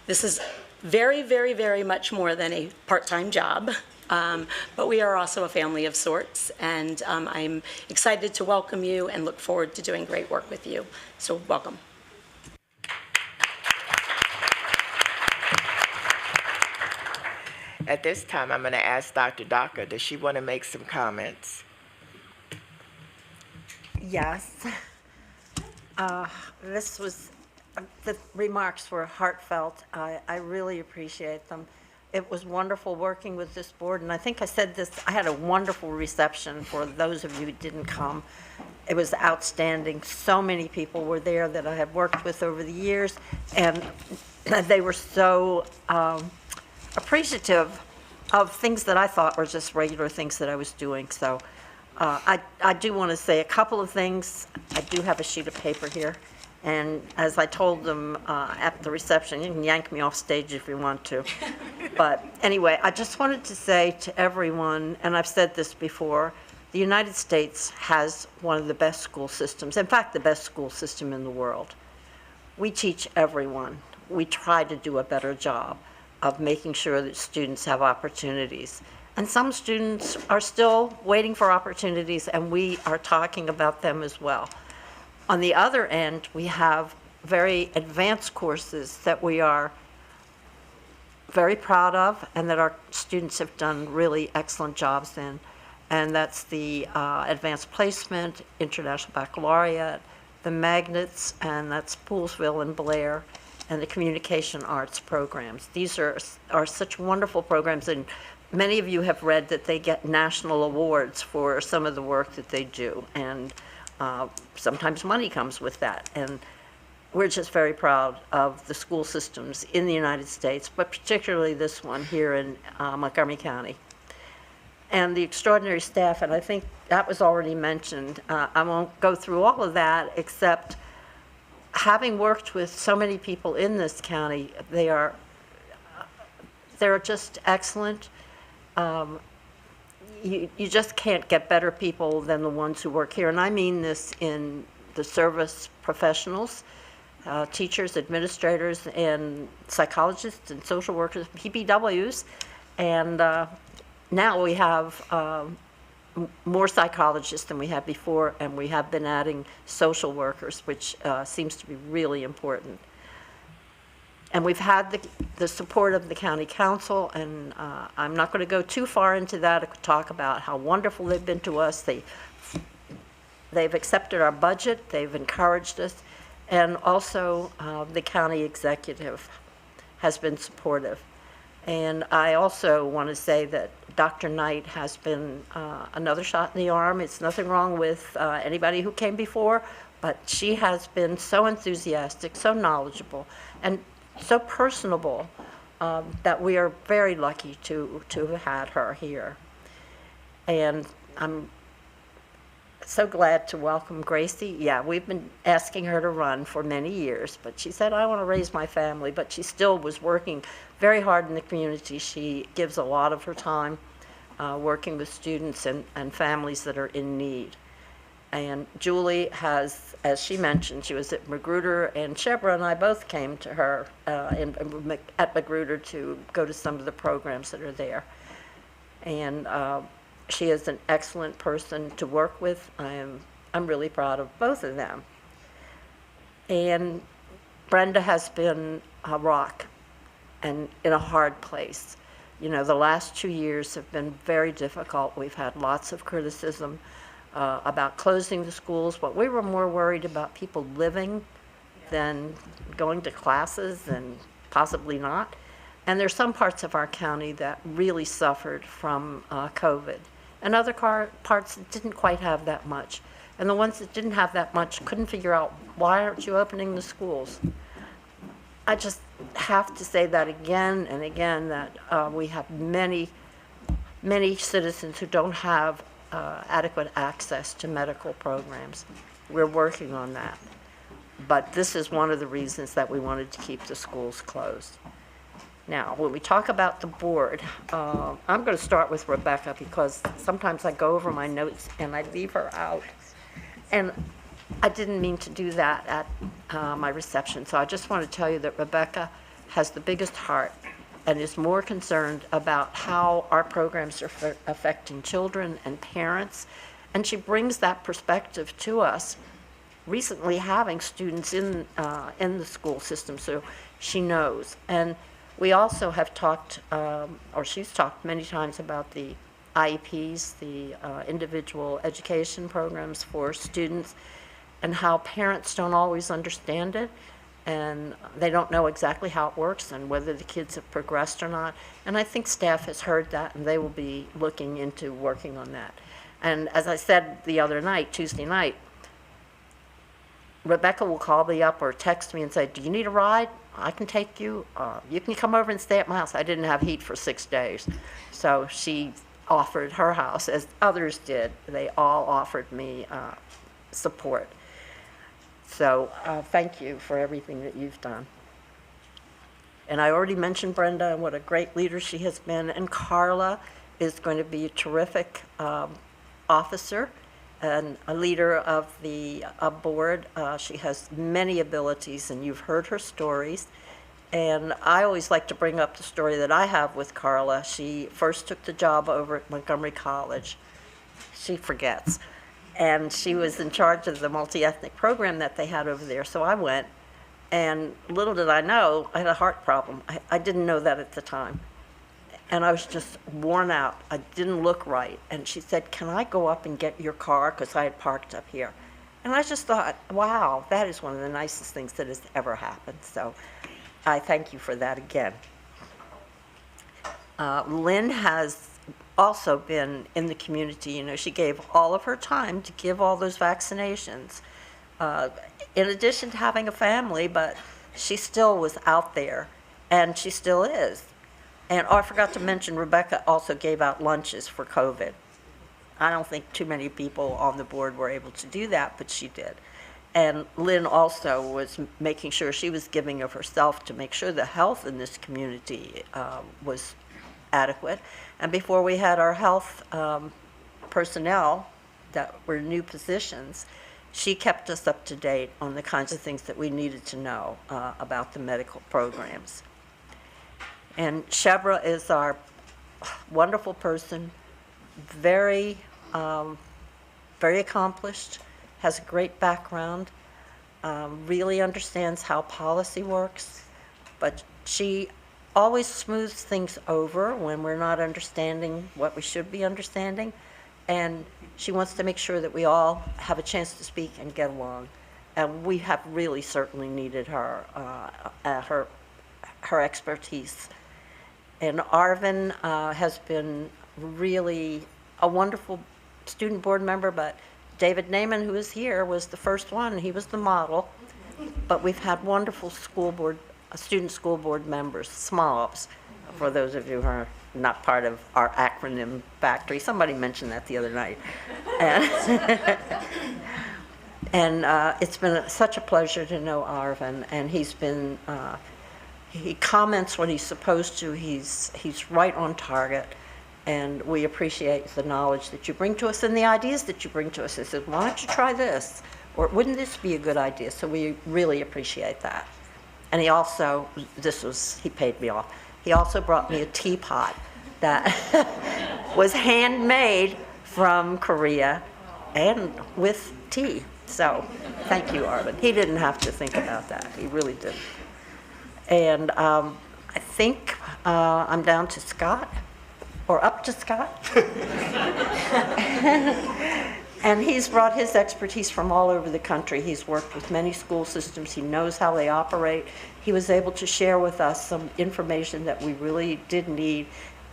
this is very, very, very much more than a part-time job. But we are also a family of sorts, and I'm excited to welcome you and look forward to doing great work with you. So welcome. At this time, I'm going to ask Dr. Daca, does she want to make some comments? Yes. The remarks were heartfelt. I really appreciate them. It was wonderful working with this board, and I think I said this, I had a wonderful reception for those of you who didn't come. It was outstanding. So many people were there that I had worked with over the years, and they were so appreciative of things that I thought were just regular things that I was doing. So I do want to say a couple of things. I do have a sheet of paper here. And as I told them at the reception, you can yank me off stage if you want to. But anyway, I just wanted to say to everyone, and I've said this before, the United States has one of the best school systems, in fact, the best school system in the world. We teach everyone. We try to do a better job of making sure that students have opportunities. And some students are still waiting for opportunities, and we are talking about them as well. On the other end, we have very advanced courses that we are very proud of and that our students have done really excellent jobs in. And that's the advanced placement, international baccalaureate, the magnets, and that's Poolsville and Blair, and the communication arts programs. These are such wonderful programs, and many of you have read that they get national awards for some of the work that they do. And sometimes money comes with that, and we're just very proud of the school systems in the United States, but particularly this one here in Montgomery County. And the extraordinary staff, and I think that was already mentioned. I won't go through all of that, except having worked with so many people in this county, they're just excellent. You just can't get better people than the ones who work here. And I mean this in the service professionals, teachers, administrators, and psychologists and social workers, PPWs. And now we have more psychologists than we had before, and we have been adding social workers, which seems to be really important. And we've had the support of the county council, and I'm not going to go too far into that. I could talk about how wonderful they've been to us. They've accepted our budget, they've encouraged us, and also the county executive has been supportive. And I also want to say that Dr. Knight has been another shot in the arm. It's nothing wrong with anybody who came before, but she has been so enthusiastic, so knowledgeable, and so personable that we are very lucky to have had her here. And I'm so glad to welcome Gracie. Yeah, we've been asking her to run for many years, but she said, I want to raise my family, but she still was working very hard in the community. She gives a lot of her time working with students and families that are in need. And Julie has, as she mentioned, she was at Magruder, and Shebra and I both came to her at Magruder to go to some of the programs that are there. And she is an excellent person to work with. I'm really proud of both of them. And Brenda has been a rock and in a hard place. You know, the last 2 years have been very difficult. We've had lots of criticism about closing the schools, but we were more worried about people living than going to classes, and possibly not. And there's some parts of our county that really suffered from COVID, and other parts that didn't quite have that much. And the ones that didn't have that much couldn't figure out, why aren't you opening the schools? I just have to say that again and again, that we have many citizens who don't have adequate access to medical programs. We're working on that. But this is one of the reasons that we wanted to keep the schools closed. Now, when we talk about the board, I'm going to start with Rebecca, because sometimes I go over my notes and I leave her out. And I didn't mean to do that at my reception. So I just want to tell you that Rebecca has the biggest heart. and is more concerned about how our programs are affecting children and parents. And she brings that perspective to us, recently having students in the school system, so she knows. And we also have talked, or she's talked many times about the IEPs, the individual education programs for students, and how parents don't always understand it, and they don't know exactly how it works and whether the kids have progressed or not. And I think staff has heard that, and they will be looking into working on that. And as I said the other night, Tuesday night, Rebecca will call me up or text me and say, do you need a ride? I can take you. You can come over and stay at my house. I didn't have heat for 6 days. So she offered her house, as others did. They all offered me support. So thank you for everything that you've done. And I already mentioned Brenda and what a great leader she has been. And Carla is going to be a terrific officer and a leader of the board. She has many abilities, and you've heard her stories. And I always like to bring up the story that I have with Carla. She first took the job over at Montgomery College. She forgets. And she was in charge of the multi-ethnic program that they had over there. So I went, and little did I know, I had a heart problem. I didn't know that at the time. And I was just worn out. I didn't look right. And she said, can I go up and get your car? Because I had parked up here. And I just thought, wow, that is one of the nicest things that has ever happened. So I thank you for that again. Lynn has also been in the community. You know, she gave all of her time to give all those vaccinations. In addition to having a family, but she still was out there, and she still is. And I forgot to mention, Rebecca also gave out lunches for COVID. I don't think too many people on the board were able to do that, but she did. And Lynn also was making sure she was giving of herself to make sure the health in this community was adequate. And before we had our health personnel that were new positions, she kept us up to date on the kinds of things that we needed to know about the medical programs. And Shebra is our wonderful person, very accomplished, has a great background, really understands how policy works, but she always smooths things over when we're not understanding what we should be understanding, and she wants to make sure that we all have a chance to speak and get along. And we have really certainly needed her expertise. And Arvin has been really a wonderful student board member, but David Naiman, who is here, was the first one. He was the model. But we've had wonderful student school board members, SMOBs, for those of you who are not part of our acronym factory. Somebody mentioned that the other night. And it's been such a pleasure to know Arvin, and he's been, he comments when he's supposed to. He's right on target, and we appreciate the knowledge that you bring to us and the ideas that you bring to us. He says, why don't you try this? Or wouldn't this be a good idea? So we really appreciate that. And he also, he paid me off. He also brought me a teapot that was handmade from Korea and with tea. So thank you, Arvin. He didn't have to think about that. He really didn't. And I think I'm down to Scott, or up to Scott. And he's brought his expertise from all over the country. He's worked with many school systems. He knows how they operate. He was able to share with us some information that we really did need.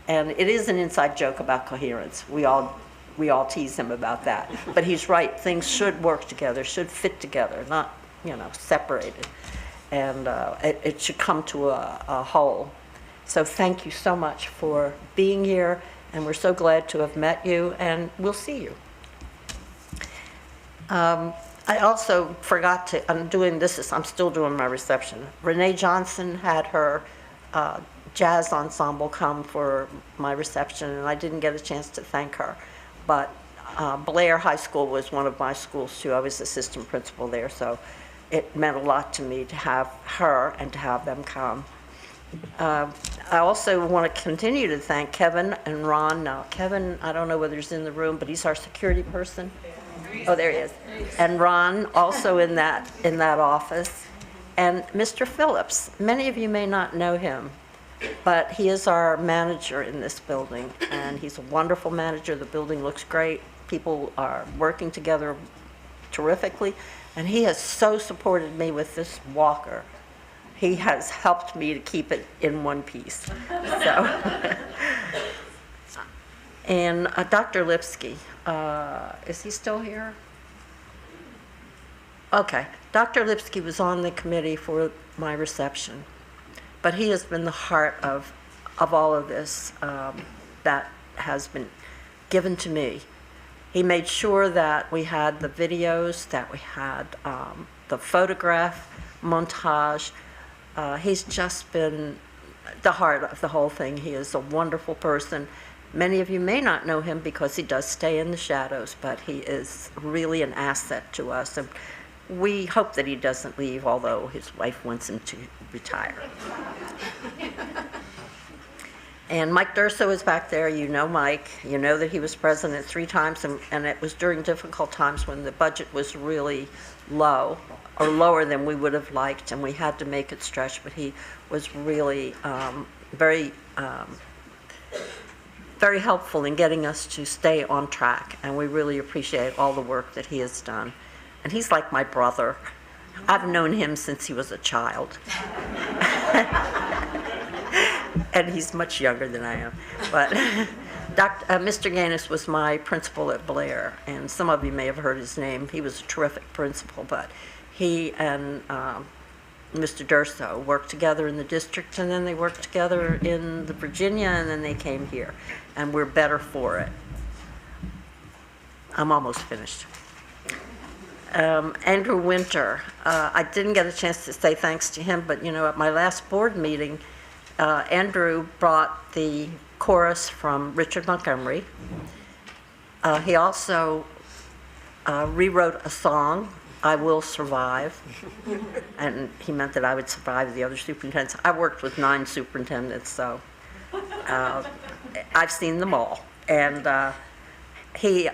And it is an inside joke about coherence. We all tease him about that. But he's right. Things should work together, should fit together, not, separated. And it should come to a whole. So thank you so much for being here. And we're so glad to have met you. And we'll see you. I also forgot to, I'm still doing my reception. Renee Johnson had her jazz ensemble come for my reception, and I didn't get a chance to thank her. But Blair High School was one of my schools too. I was assistant principal there, so it meant a lot to me to have her and to have them come. I also want to continue to thank Kevin and Ron. Now, Kevin, I don't know whether he's in the room, but he's our security person. Oh, there he is. And Ron, also in that office. And Mr. Phillips, many of you may not know him, but he is our manager in this building, and he's a wonderful manager. The building looks great. People are working together terrifically, and he has so supported me with this walker. He has helped me to keep it in one piece. So, and Dr. Lipsky, is he still here? Okay, Dr. Lipsky was on the committee for my reception, but he has been the heart of all of this that has been given to me. He made sure that we had the videos, that we had the photograph montage. He's just been the heart of the whole thing. He is a wonderful person. Many of you may not know him because he does stay in the shadows, but he is really an asset to us. And we hope that he doesn't leave, although his wife wants him to retire. And Mike Durso is back there. You know Mike. You know that he was president 3 times, and it was during difficult times when the budget was really low, or lower than we would have liked, and we had to make it stretch, but he was really very helpful in getting us to stay on track, and we really appreciate all the work that he has done. And he's like my brother. I've known him since he was a child. And he's much younger than I am. But Mr. Gaines was my principal at Blair, and some of you may have heard his name. He was a terrific principal, but he and Mr. Durso worked together in the district, and then they worked together in the Virginia, and then they came here, and we're better for it. I'm almost finished. Andrew Winter, I didn't get a chance to say thanks to him, but at my last board meeting, Andrew brought the chorus from Richard Montgomery. He also rewrote a song, I Will Survive, and he meant that I would survive the other superintendents. I worked with 9 superintendents, so I've seen them all. And he's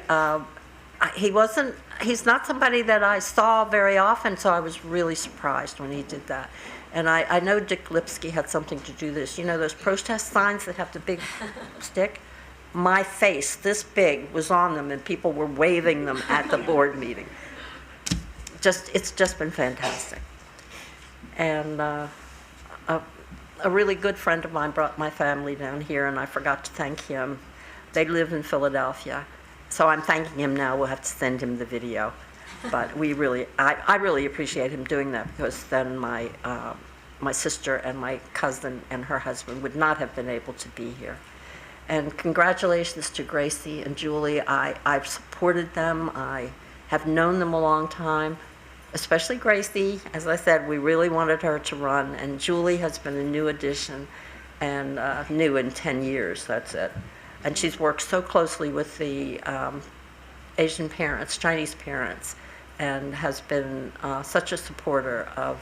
not somebody that I saw very often, so I was really surprised when he did that. And I know Dick Lipsky had something to do this. Those protest signs that have the big stick? My face, this big, was on them, and people were waving them at the board meeting. It's just been fantastic. And a really good friend of mine brought my family down here, and I forgot to thank him. They live in Philadelphia. So I'm thanking him now. We'll have to send him the video. But I really appreciate him doing that, because then my sister and my cousin and her husband would not have been able to be here. And congratulations to Gracie and Julie. I've supported them. I have known them a long time, especially Gracie. As I said, we really wanted her to run, and Julie has been a new addition, and new in 10 years, that's it. And she's worked so closely with the Asian parents, Chinese parents, and has been such a supporter of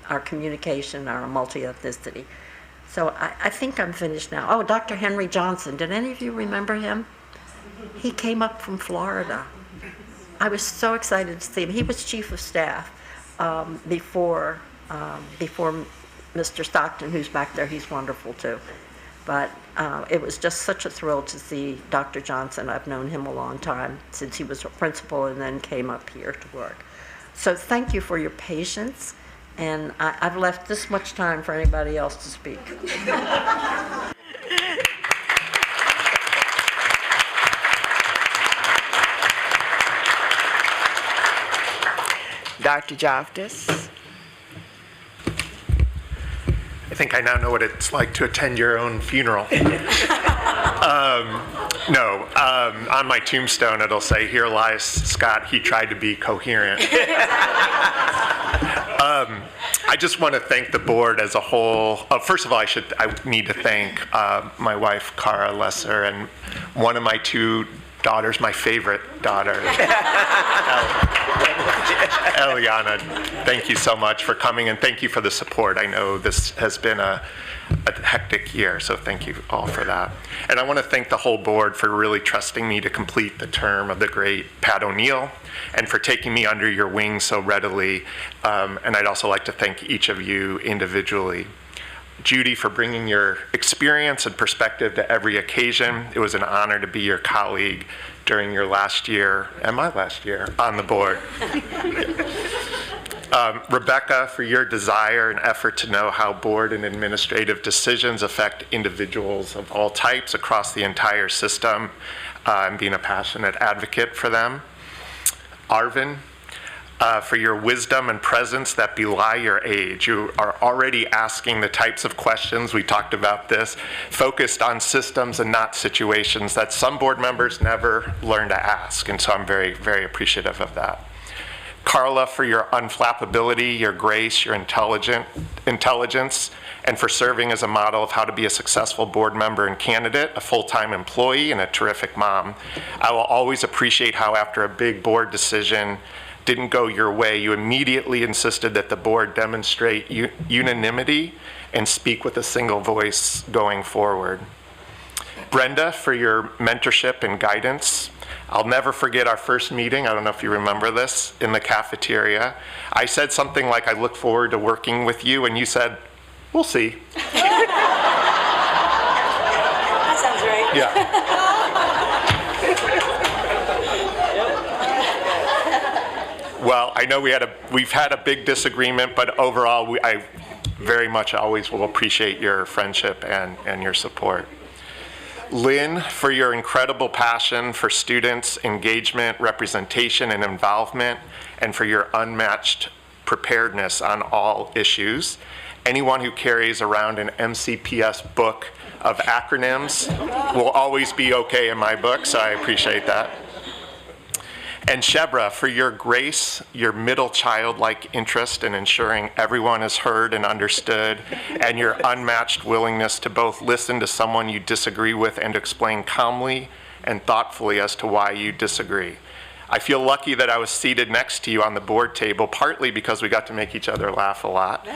our communication, our multi-ethnicity. So I think I'm finished now. Oh, Dr. Henry Johnson, did any of you remember him? He came up from Florida. I was so excited to see him. He was chief of staff before Mr. Stockton, who's back there. He's wonderful too. But it was just such a thrill to see Dr. Johnson. I've known him a long time, since he was a principal and then came up here to work. So thank you for your patience, and I've left this much time for anybody else to speak. Dr. Joftis. I think I now know what it's like to attend your own funeral. On my tombstone it'll say, "Here lies Scott, he tried to be coherent." I just want to thank the board as a whole. First of all, I need to thank my wife, Cara Lesser, and one of my 2 daughter's my favorite daughter. Eliana, thank you so much for coming, and thank you for the support. I know this has been a hectic year, so thank you all for that. And I want to thank the whole board for really trusting me to complete the term of the great Pat O'Neill, and for taking me under your wing so readily. And I'd also like to thank each of you individually. Judy, for bringing your experience and perspective to every occasion. It was an honor to be your colleague during your last year, and my last year, on the board. Rebecca, for your desire and effort to know how board and administrative decisions affect individuals of all types across the entire system, and being a passionate advocate for them. Arvin, for your wisdom and presence that belie your age. You are already asking the types of questions, we talked about this, focused on systems and not situations that some board members never learn to ask, and so I'm very, very appreciative of that. Carla, for your unflappability, your grace, your intelligence, and for serving as a model of how to be a successful board member and candidate, a full-time employee, and a terrific mom. I will always appreciate how after a big board decision didn't go your way, you immediately insisted that the board demonstrate unanimity and speak with a single voice going forward. Brenda, for your mentorship and guidance. I'll never forget our first meeting, I don't know if you remember this, in the cafeteria. I said something like, I look forward to working with you, and you said, we'll see. That sounds right. Yeah. Well, I know we've had a big disagreement, but overall, I very much always will appreciate your friendship and your support. Lynn, for your incredible passion for students' engagement, representation, and involvement, and for your unmatched preparedness on all issues. Anyone who carries around an MCPS book of acronyms will always be okay in my book, so I appreciate that. And Shebra, for your grace, your middle child-like interest in ensuring everyone is heard and understood, and your unmatched willingness to both listen to someone you disagree with and explain calmly and thoughtfully as to why you disagree. I feel lucky that I was seated next to you on the board table, partly because we got to make each other laugh a lot.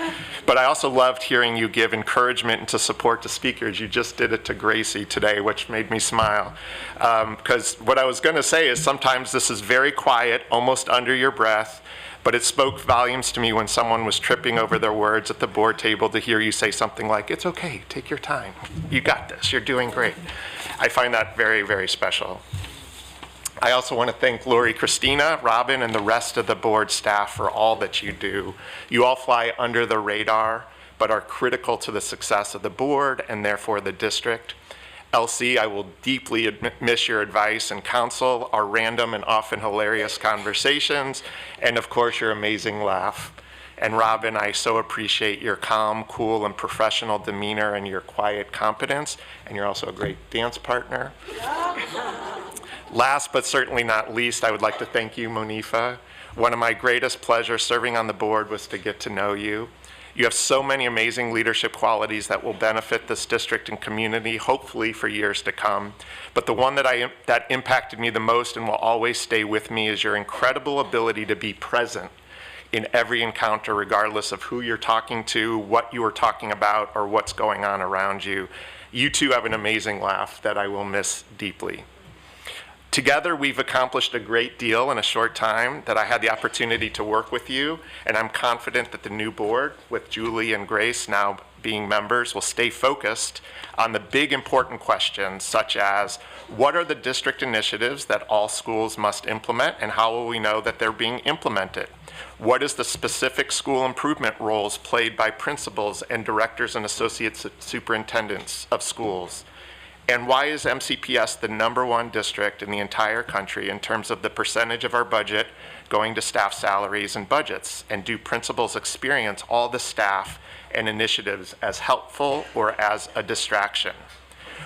But I also loved hearing you give encouragement and to support to speakers. You just did it to Gracie today, which made me smile. Because what I was going to say is sometimes this is very quiet, almost under your breath, but it spoke volumes to me when someone was tripping over their words at the board table to hear you say something like, it's okay, take your time. You got this, you're doing great. I find that very, very special. I also want to thank Lori, Christina, Robin, and the rest of the board staff for all that you do. You all fly under the radar, but are critical to the success of the board and therefore the district. Elsie, I will deeply miss your advice and counsel, our random and often hilarious conversations, and of course your amazing laugh. And Robin, I so appreciate your calm, cool, and professional demeanor and your quiet competence, and you're also a great dance partner. Last but certainly not least, I would like to thank you, Monifa. One of my greatest pleasures serving on the board was to get to know you. You have so many amazing leadership qualities that will benefit this district and community, hopefully for years to come. But the one that impacted me the most and will always stay with me is your incredible ability to be present in every encounter, regardless of who you're talking to, what you are talking about, or what's going on around you. You two have an amazing laugh that I will miss deeply. Together, we've accomplished a great deal in a short time that I had the opportunity to work with you, and I'm confident that the new board, with Julie and Grace now being members, will stay focused on the big important questions such as, what are the district initiatives that all schools must implement, and how will we know that they're being implemented? What is the specific school improvement roles played by principals and directors and associate superintendents of schools? And why is MCPS the #1 district in the entire country in terms of the percentage of our budget going to staff salaries and budgets? And do principals experience all the staff and initiatives as helpful or as a distraction?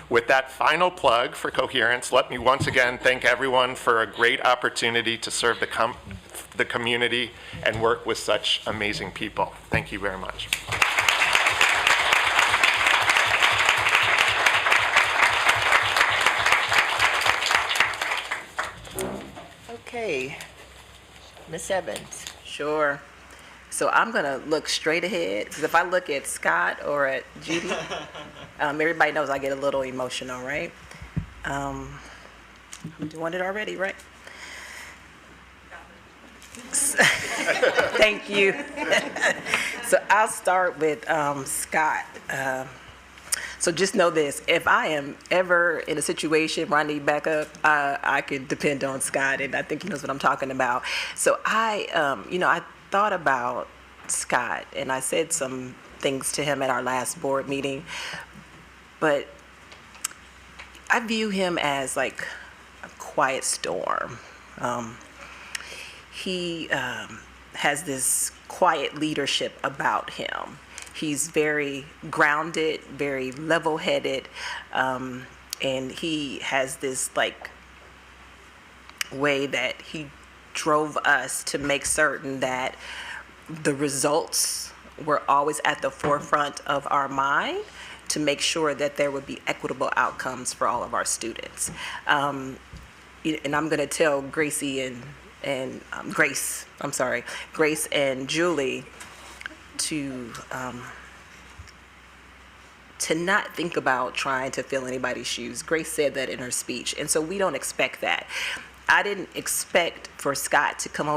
With that final plug for coherence, let me once again thank everyone for a great opportunity to serve the community and work with such amazing people. Thank you very much. Okay. Ms. Evans. Sure. So I'm going to look straight ahead, because if I look at Scott or at Judy, everybody knows I get a little emotional, right? I'm doing it already, right? Thank you. So I'll start with Scott. So just know this, if I am ever in a situation where I need backup, I can depend on Scott, and I think he knows what I'm talking about. So I thought about Scott, and I said some things to him at our last board meeting, but I view him as like a quiet storm. He has this quiet leadership about him. He's very grounded, very level-headed, and he has this like way that he drove us to make certain that the results were always at the forefront of our mind, to make sure that there would be equitable outcomes for all of our students. And I'm going to tell Grace and Julie to not think about trying to fill anybody's shoes. Grace said that in her speech, and so we don't expect that. I didn't expect for Scott to come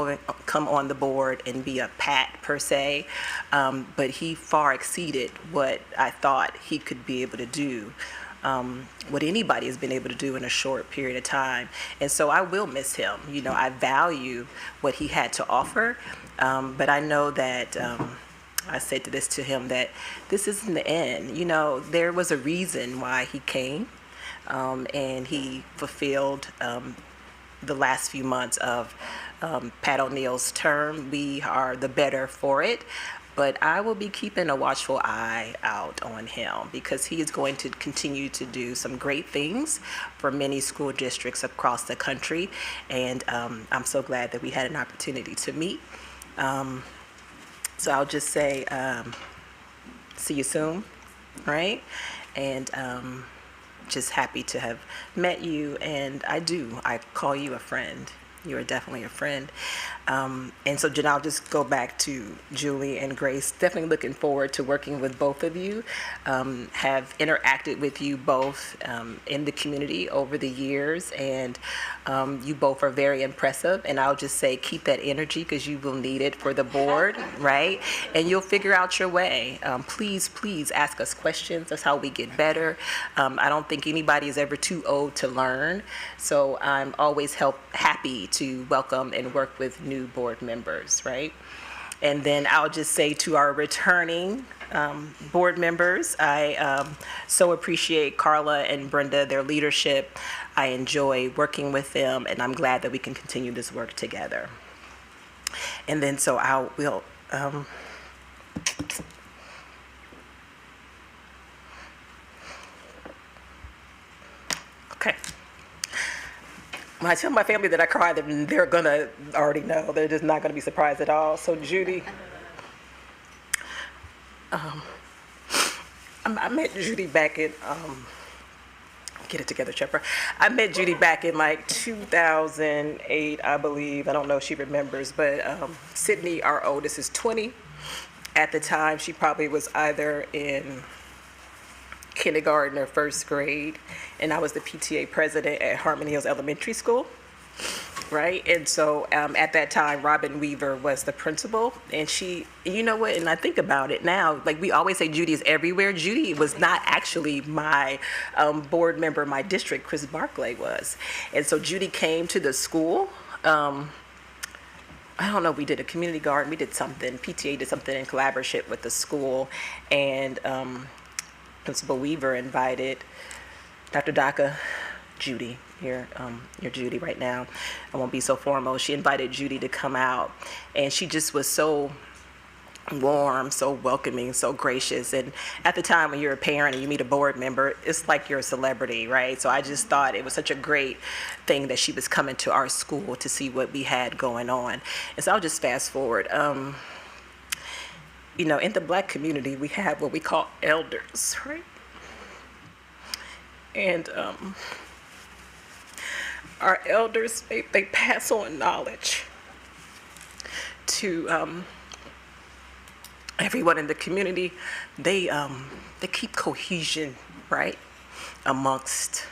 on the board and be a pat per se, but he far exceeded what I thought he could be able to do, what anybody has been able to do in a short period of time. And so I will miss him. I value what he had to offer, but I know that I said to him that this isn't the end. There was a reason why he came, and he fulfilled the last few months of Pat O'Neill's term. We are the better for it, but I will be keeping a watchful eye out on him, because he is going to continue to do some great things for many school districts across the country, and I'm so glad that we had an opportunity to meet. So I'll just say, see you soon, right? And just happy to have met you, and I call you a friend. You are definitely a friend. And so I'll just go back to Julie and Grace. Definitely looking forward to working with both of you. Have interacted with you both in the community over the years, and you both are very impressive. And I'll just say, keep that energy, because you will need it for the board, right? And you'll figure out your way. Please ask us questions. That's how we get better. I don't think anybody is ever too old to learn. So I'm always happy to welcome and work with new board members, right? And then I'll just say to our returning board members, I so appreciate Carla and Brenda, their leadership. I enjoy working with them, and I'm glad that we can continue this work together. And then so we'll okay. When I tell my family that I cried, then they're gonna already know. They're just not gonna be surprised at all. So Judy, I met Judy back in, get it together, Chipper. I met Judy back in like 2008, I believe. I don't know if she remembers, but Sydney, our oldest, is 20. At the time, she probably was either in kindergarten or first grade, and I was the PTA president at Harmon Hills Elementary School, right? And so at that time, Robin Weaver was the principal, and you know what, and I think about it now, like we always say Judy is everywhere. Judy was not actually my board member in my district. Chris Barclay was. And so Judy came to the school. I don't know, we did a community garden, we did something, PTA did something in collaboration with the school, and Principal Weaver invited Dr. Daka, Judy, you're Judy right now. I won't be so formal. She invited Judy to come out, and she just was so warm, so welcoming, so gracious. And at the time when you're a parent and you meet a board member, it's like you're a celebrity, right? So I just thought it was such a great thing that she was coming to our school to see what we had going on. And so I'll just fast forward. In the Black community, we have what we call elders, right? And our elders, they pass on knowledge to everyone in the community. They keep cohesion, right, amongst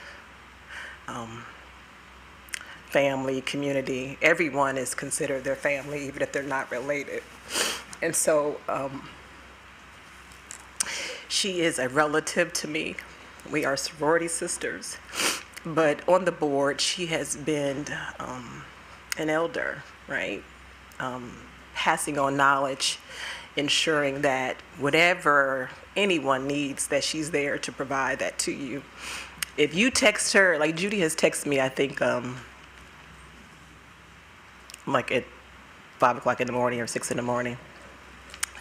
family, community. Everyone is considered their family, even if they're not related. And so she is a relative to me. We are sorority sisters. But on the board, she has been an elder, right? Passing on knowledge, ensuring that whatever anyone needs, that she's there to provide that to you. If you text her, like Judy has texted me, I think, like at 5 o'clock in the morning or 6 in the morning,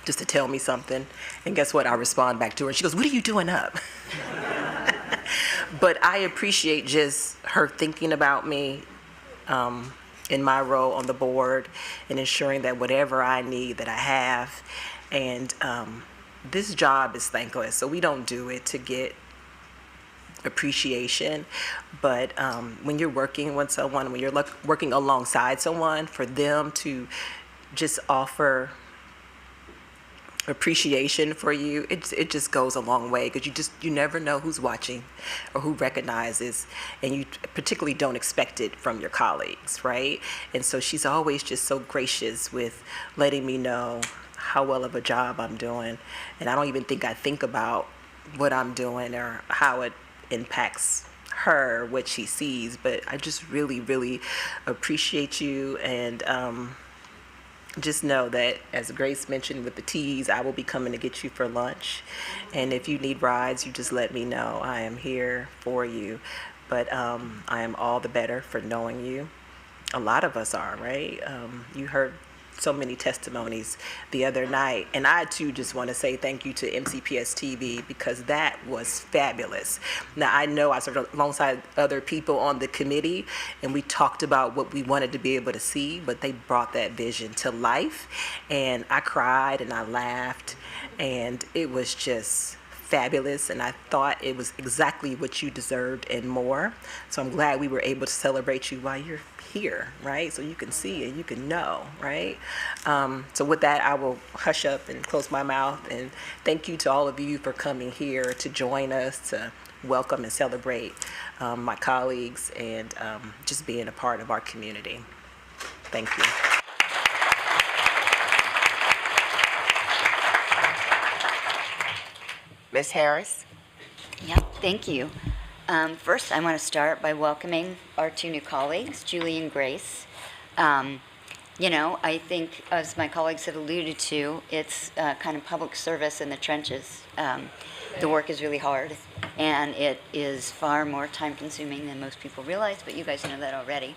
just to tell me something. And guess what? I respond back to her. She goes, "What are you doing up?" But I appreciate just her thinking about me in my role on the board and ensuring that whatever I need, that I have. And this job is thankless, so we don't do it to get appreciation. But when you're working with someone, when you're working alongside someone, for them to just offer appreciation for you, it just goes a long way, because you never know who's watching or who recognizes, and you particularly don't expect it from your colleagues, right? And so she's always just so gracious with letting me know how well of a job I'm doing, and I don't even think I think about what I'm doing or how it impacts her, what she sees. But I just really, really appreciate you, and just know that, as Grace mentioned with the teas, I will be coming to get you for lunch. And if you need rides, you just let me know. I am here for you. But I am all the better for knowing you. A lot of us are, right? You heard so many testimonies the other night. And I, too, just want to say thank you to MCPS TV, because that was fabulous. Now, I know I served alongside other people on the committee, and we talked about what we wanted to be able to see, but they brought that vision to life. And I cried and I laughed, and it was just fabulous, and I thought it was exactly what you deserved and more. So I'm glad we were able to celebrate you while you're here, right? So you can see and you can know, right? So with that, I will hush up and close my mouth, and thank you to all of you for coming here to join us, to welcome and celebrate my colleagues, and just being a part of our community. Thank you. Ms. Harris? Yeah, thank you. First, I want to start by welcoming our two new colleagues, Julie and Grace. You know, I think, as my colleagues have alluded to, it's kind of public service in the trenches. The work is really hard, and it is far more time-consuming than most people realize, but you guys know that already.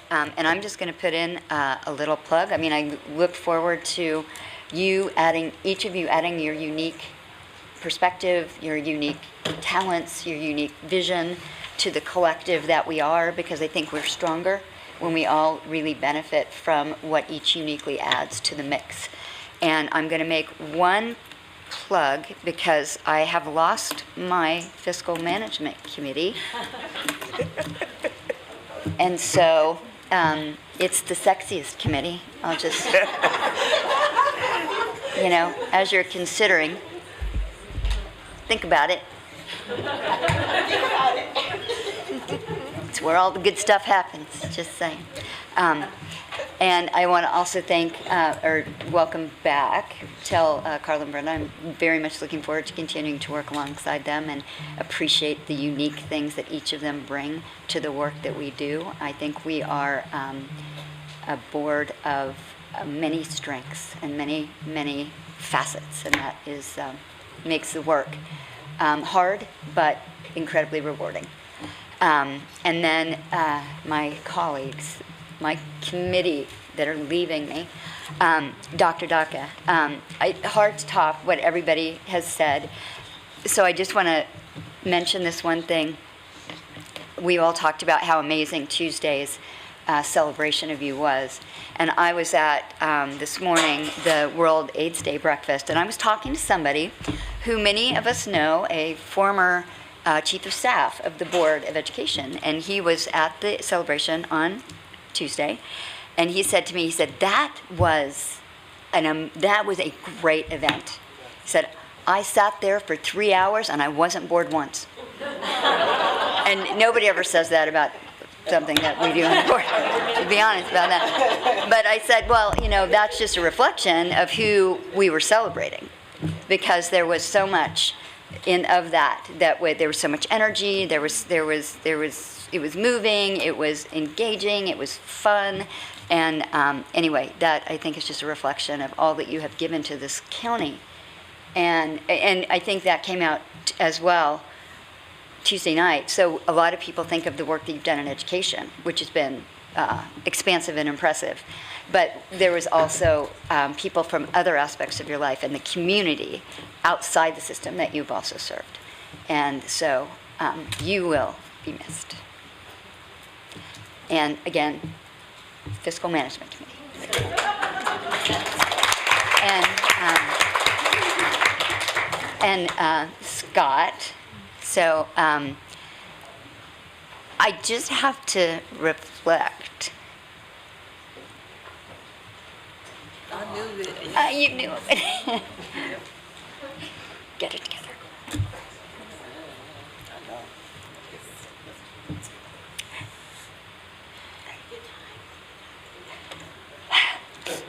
And I'm just going to put in a little plug. I mean, I look forward to each of you adding your unique perspective, your unique talents, your unique vision to the collective that we are, because I think we're stronger when we all really benefit from what each uniquely adds to the mix. And I'm going to make one plug, because I have lost my fiscal management committee. And so it's the sexiest committee. I'll just, as you're considering, think about it. It's where all the good stuff happens, just saying. And I want to also thank, or welcome back, tell Carl and Brenda, I'm very much looking forward to continuing to work alongside them and appreciate the unique things that each of them bring to the work that we do. I think we are a board of many strengths and many, many facets, and that is makes the work hard, but incredibly rewarding. And then my colleagues, my committee that are leaving me, Dr. Daka, hard to top what everybody has said. So I just want to mention this one thing. We all talked about how amazing Tuesday's celebration of you was. And I was at, this morning, the World AIDS Day breakfast, and I was talking to somebody who many of us know, a former Chief of Staff of the Board of Education, and he was at the celebration on Tuesday, and he said to me, he said, that was a great event. He said, I sat there for 3 hours and I wasn't bored once. And nobody ever says that about something that we do on the board, to be honest about that. But I said, well, that's just a reflection of who we were celebrating, because there was so much of that way. There was so much energy. It was moving. It was engaging. It was fun. And anyway, that I think is just a reflection of all that you have given to this county. And I think that came out as well Tuesday night. So a lot of people think of the work that you've done in education, which has been expansive and impressive. But there was also people from other aspects of your life and the community outside the system that you've also served. And so you will be missed. And again, Fiscal Management Committee. And Scott, so I just have to reflect. I knew it. You knew it. Get it together.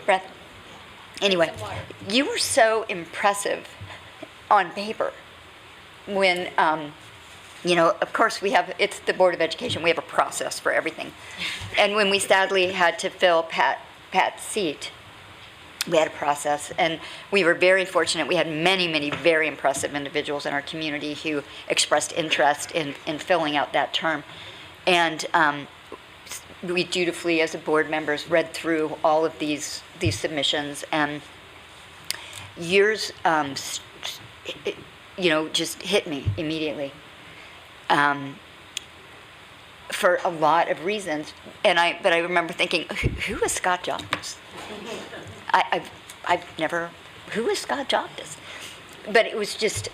Breath. Anyway, you were so impressive on paper when, of course it's the Board of Education, we have a process for everything. And when we sadly had to fill Pat's seat, we had a process, and we were very fortunate. We had many, many very impressive individuals in our community who expressed interest in filling out that term. And we dutifully, as a board members, read through all of these submissions, and yours, just hit me immediately for a lot of reasons. But I remember thinking, who is Scott Joftis? I've never, who is Scott Joftis? But it was just,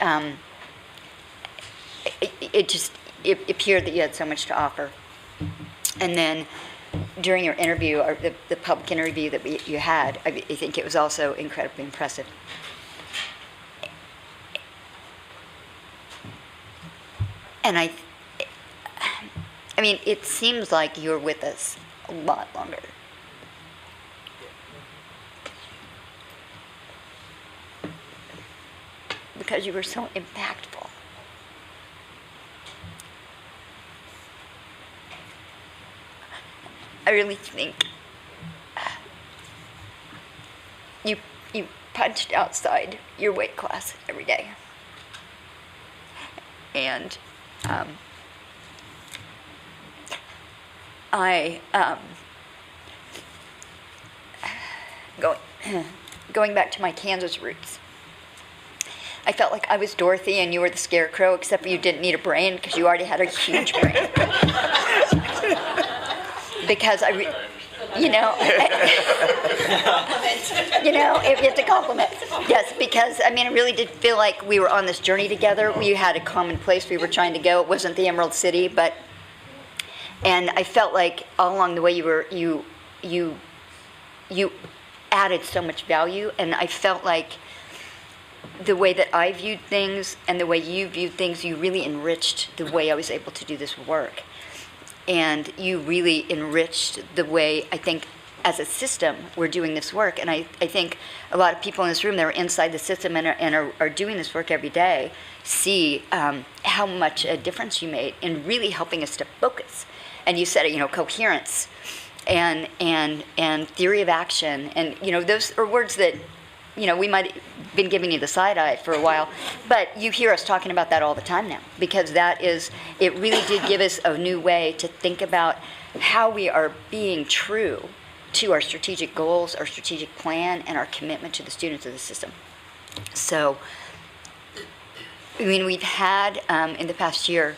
it appeared that you had so much to offer. And then during your interview, or the public interview that you had, I think it was also incredibly impressive. And I mean, it seems like you're with us a lot longer. Because you were so impactful. I really think you punched outside your weight class every day. And going back to my Kansas roots, I felt like I was Dorothy and you were the Scarecrow, except for you didn't need a brain because you already had a huge brain. Because if you have to compliment. Yes, because I really did feel like we were on this journey together. We had a common place we were trying to go. It wasn't the Emerald City, and I felt like all along the way you added so much value, and I felt like the way that I viewed things and the way you viewed things, you really enriched the way I was able to do this work. And you really enriched the way, I think, as a system, we're doing this work. And I think a lot of people in this room that are inside the system and are doing this work every day see how much a difference you made in really helping us to focus. And you said it, coherence and theory of action. And, those are words that, we might have been giving you the side eye for a while, but you hear us talking about that all the time now, because it really did give us a new way to think about how we are being true to our strategic goals, our strategic plan, and our commitment to the students of the system. So, we've had, in the past year,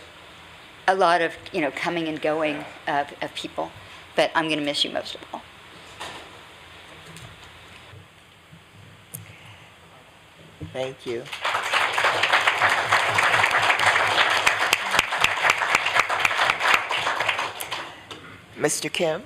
a lot of, coming and going of people, but I'm going to miss you most of all. Thank you. Mr. Kim?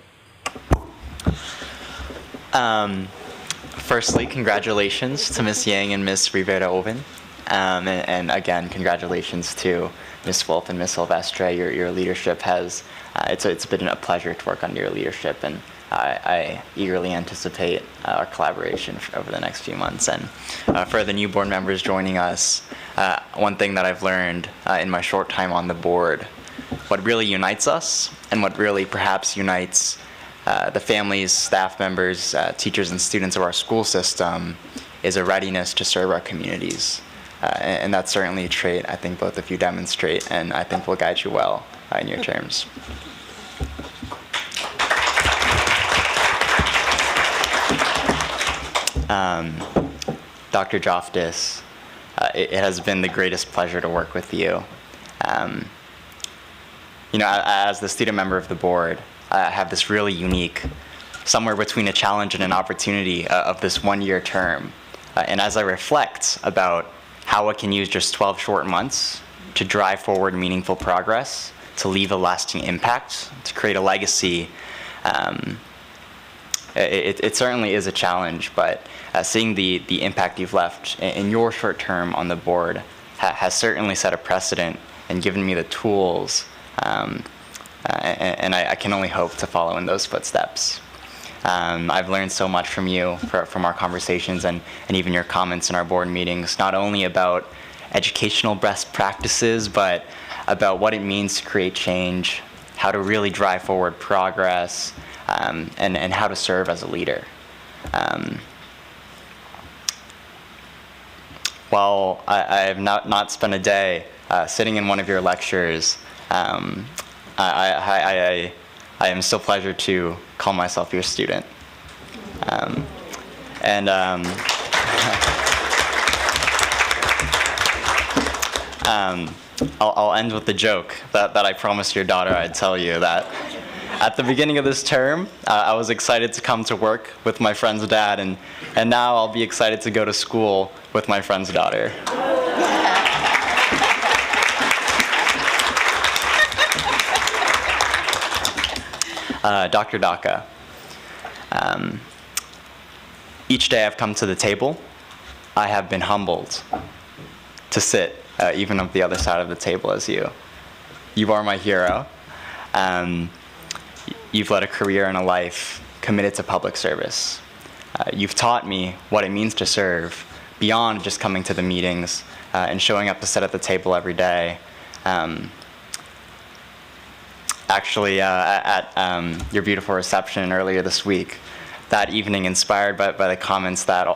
Firstly, congratulations to Ms. Yang and Ms. Rivera-Oven. And again, congratulations to Ms. Wolf and Ms. Silvestre. Your leadership has, it's been a pleasure to work under your leadership, and I eagerly anticipate our collaboration over the next few months. And for the new board members joining us, one thing that I've learned in my short time on the board, what really unites us and what really perhaps unites the families, staff members, teachers, and students of our school system is a readiness to serve our communities. And that's certainly a trait I think both of you demonstrate, and I think will guide you well in your terms. Dr. Joftis, it has been the greatest pleasure to work with you. You know, as the student member of the board, I have this really unique, somewhere between a challenge and an opportunity of this one-year term. And as I reflect about how I can use just 12 short months to drive forward meaningful progress, to leave a lasting impact, to create a legacy, it certainly is a challenge, but seeing the impact you've left in your short term on the board has certainly set a precedent and given me the tools, and I can only hope to follow in those footsteps. I've learned so much from you, from our conversations and even your comments in our board meetings, not only about educational best practices, but about what it means to create change, how to really drive forward progress, and how to serve as a leader. While I have not spent a day sitting in one of your lectures, I am still pleasured to call myself your student. I'll end with the joke that I promised your daughter I'd tell you, that at the beginning of this term, I was excited to come to work with my friend's dad, and now I'll be excited to go to school with my friend's daughter. Dr. Daka, each day I've come to the table, I have been humbled to sit even on the other side of the table as you. You are my hero. You've led a career and a life committed to public service. You've taught me what it means to serve beyond just coming to the meetings and showing up to sit at the table every day. Actually, at your beautiful reception earlier this week, that evening, inspired by the comments that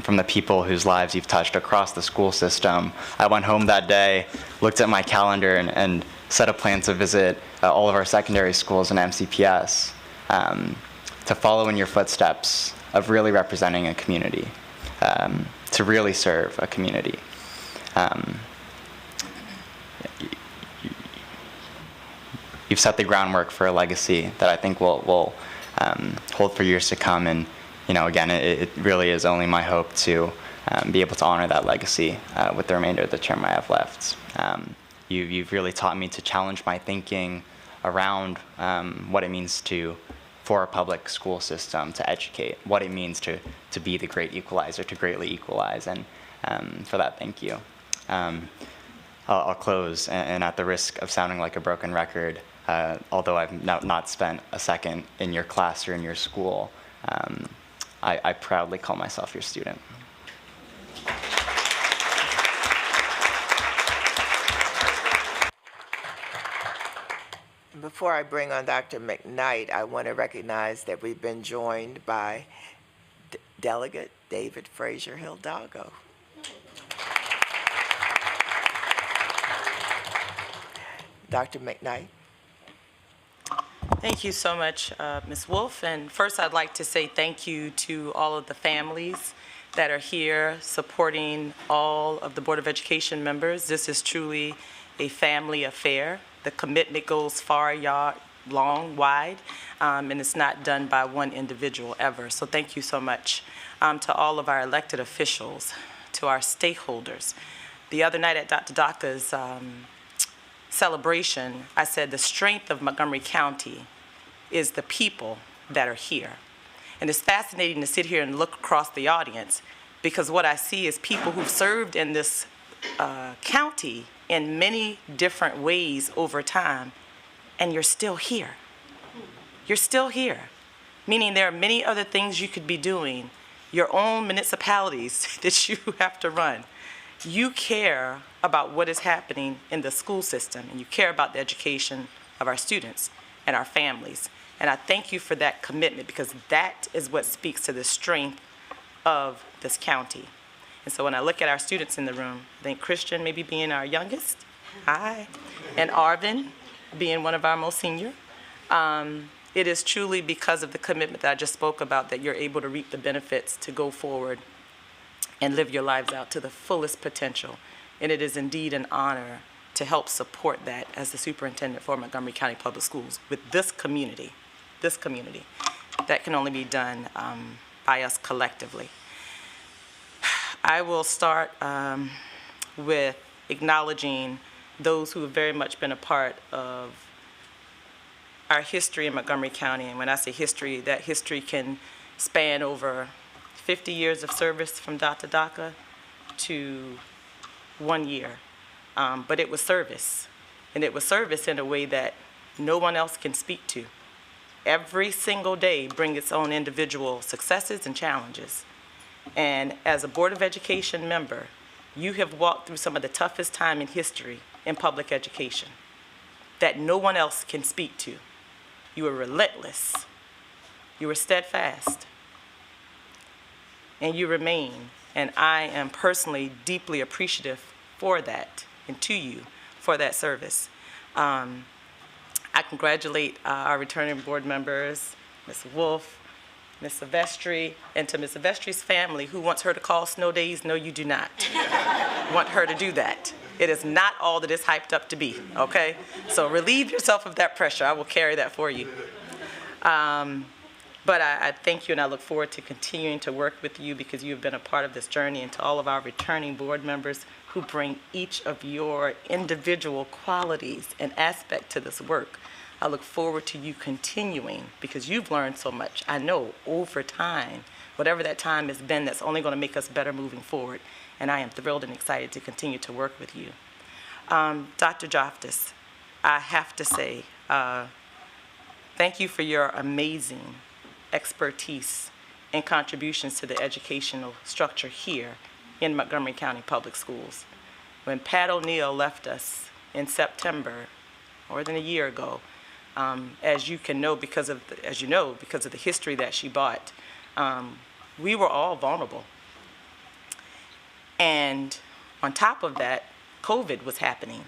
from the people whose lives you've touched across the school system, I went home that day, looked at my calendar, and set a plan to visit all of our secondary schools in MCPS to follow in your footsteps of really representing a community, to really serve a community. You've set the groundwork for a legacy that I think will hold for years to come. And, you know, again, it really is only my hope to be able to honor that legacy with the remainder of the term I have left. You've really taught me to challenge my thinking around what it means for a public school system to educate, what it means to be the great equalizer, to greatly equalize. And for that, thank you. I'll close, and at the risk of sounding like a broken record, although I've not spent a second in your class or in your school, I proudly call myself your student. Before I bring on Dr. McKnight, I want to recognize that we've been joined by Delegate David Frazier Hidalgo. Dr. McKnight. Thank you so much, Ms. Wolf. And first, I'd like to say thank you to all of the families that are here supporting all of the Board of Education members. This is truly a family affair. The commitment goes far, long, wide, and it's not done by one individual ever. So thank you so much to all of our elected officials, to our stakeholders. The other night at Dr. Daka's celebration, I said the strength of Montgomery County is the people that are here. And it's fascinating to sit here and look across the audience, because what I see is people who've served in this county in many different ways over time, and you're still here. You're still here, meaning there are many other things you could be doing, your own municipalities that you have to run. You care about what is happening in the school system, and you care about the education of our students and our families. And I thank you for that commitment, because that is what speaks to the strength of this county. And so when I look at our students in the room, I think Christian maybe being our youngest, hi, and Arvin being one of our most senior, it is truly because of the commitment that I just spoke about that you're able to reap the benefits to go forward and live your lives out to the fullest potential. And it is indeed an honor to help support that as the superintendent for Montgomery County Public Schools with this community. That can only be done by us collectively. I will start with acknowledging those who have very much been a part of our history in Montgomery County. And when I say history, that history can span over 50 years of service from DACA DACA to 1 year. But it was service. And it was service in a way that no one else can speak to. Every single day brings its own individual successes and challenges. And as a Board of Education member, you have walked through some of the toughest time in history in public education that no one else can speak to. You were relentless. You were steadfast. And you remain. And I am personally deeply appreciative for that and to you for that service. I congratulate our returning board members, Ms. Wolf, Ms. Silvestri, and to Ms. Silvestri's family who wants her to call snow days. No, you do not want her to do that. It is not all that it's hyped up to be, okay? So relieve yourself of that pressure. I will carry that for you. But I thank you, and I look forward to continuing to work with you because you have been a part of this journey, and to all of our returning board members who bring each of your individual qualities and aspect to this work. I look forward to you continuing because you've learned so much. I know over time, whatever that time has been, that's only going to make us better moving forward. And I am thrilled and excited to continue to work with you. Dr. Joftis, I have to say, thank you for your amazing expertise and contributions to the educational structure here in Montgomery County Public Schools. When Pat O'Neill left us in September, more than a year ago, as you know, because of the history that she brought, we were all vulnerable. And on top of that, COVID was happening.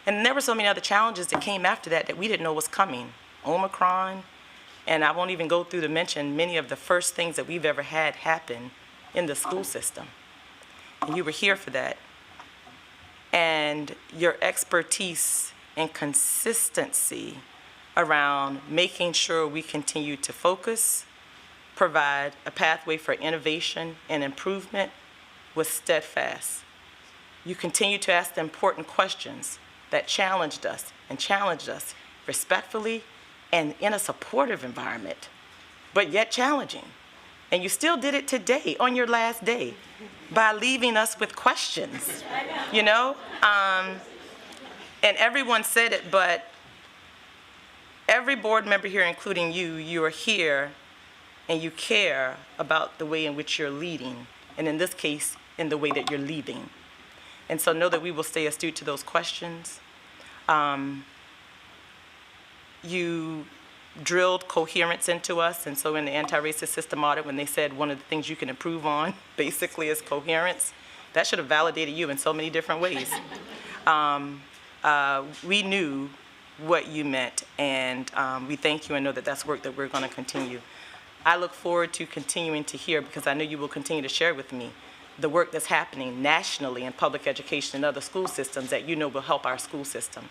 And there were so many other challenges that came after that that we didn't know was coming. Omicron, and I won't even go through to mention many of the first things that we've ever had happen in the school system. And you were here for that. And your expertise and consistency around making sure we continue to focus, provide a pathway for innovation and improvement was steadfast. You continue to ask the important questions that challenged us respectfully and in a supportive environment, but yet challenging. And you still did it today on your last day by leaving us with questions, you know? And everyone said it, but every board member here, including you, you are here and you care about the way in which you're leading, and in this case, in the way that you're leading. And so know that we will stay astute to those questions. You drilled coherence into us, and so in the anti-racist system audit, when they said one of the things you can improve on basically is coherence, that should have validated you in so many different ways. We knew what you meant, and we thank you and know that that's work that we're going to continue. I look forward to continuing to hear, because I know you will continue to share with me the work that's happening nationally in public education and other school systems that you know will help our school system.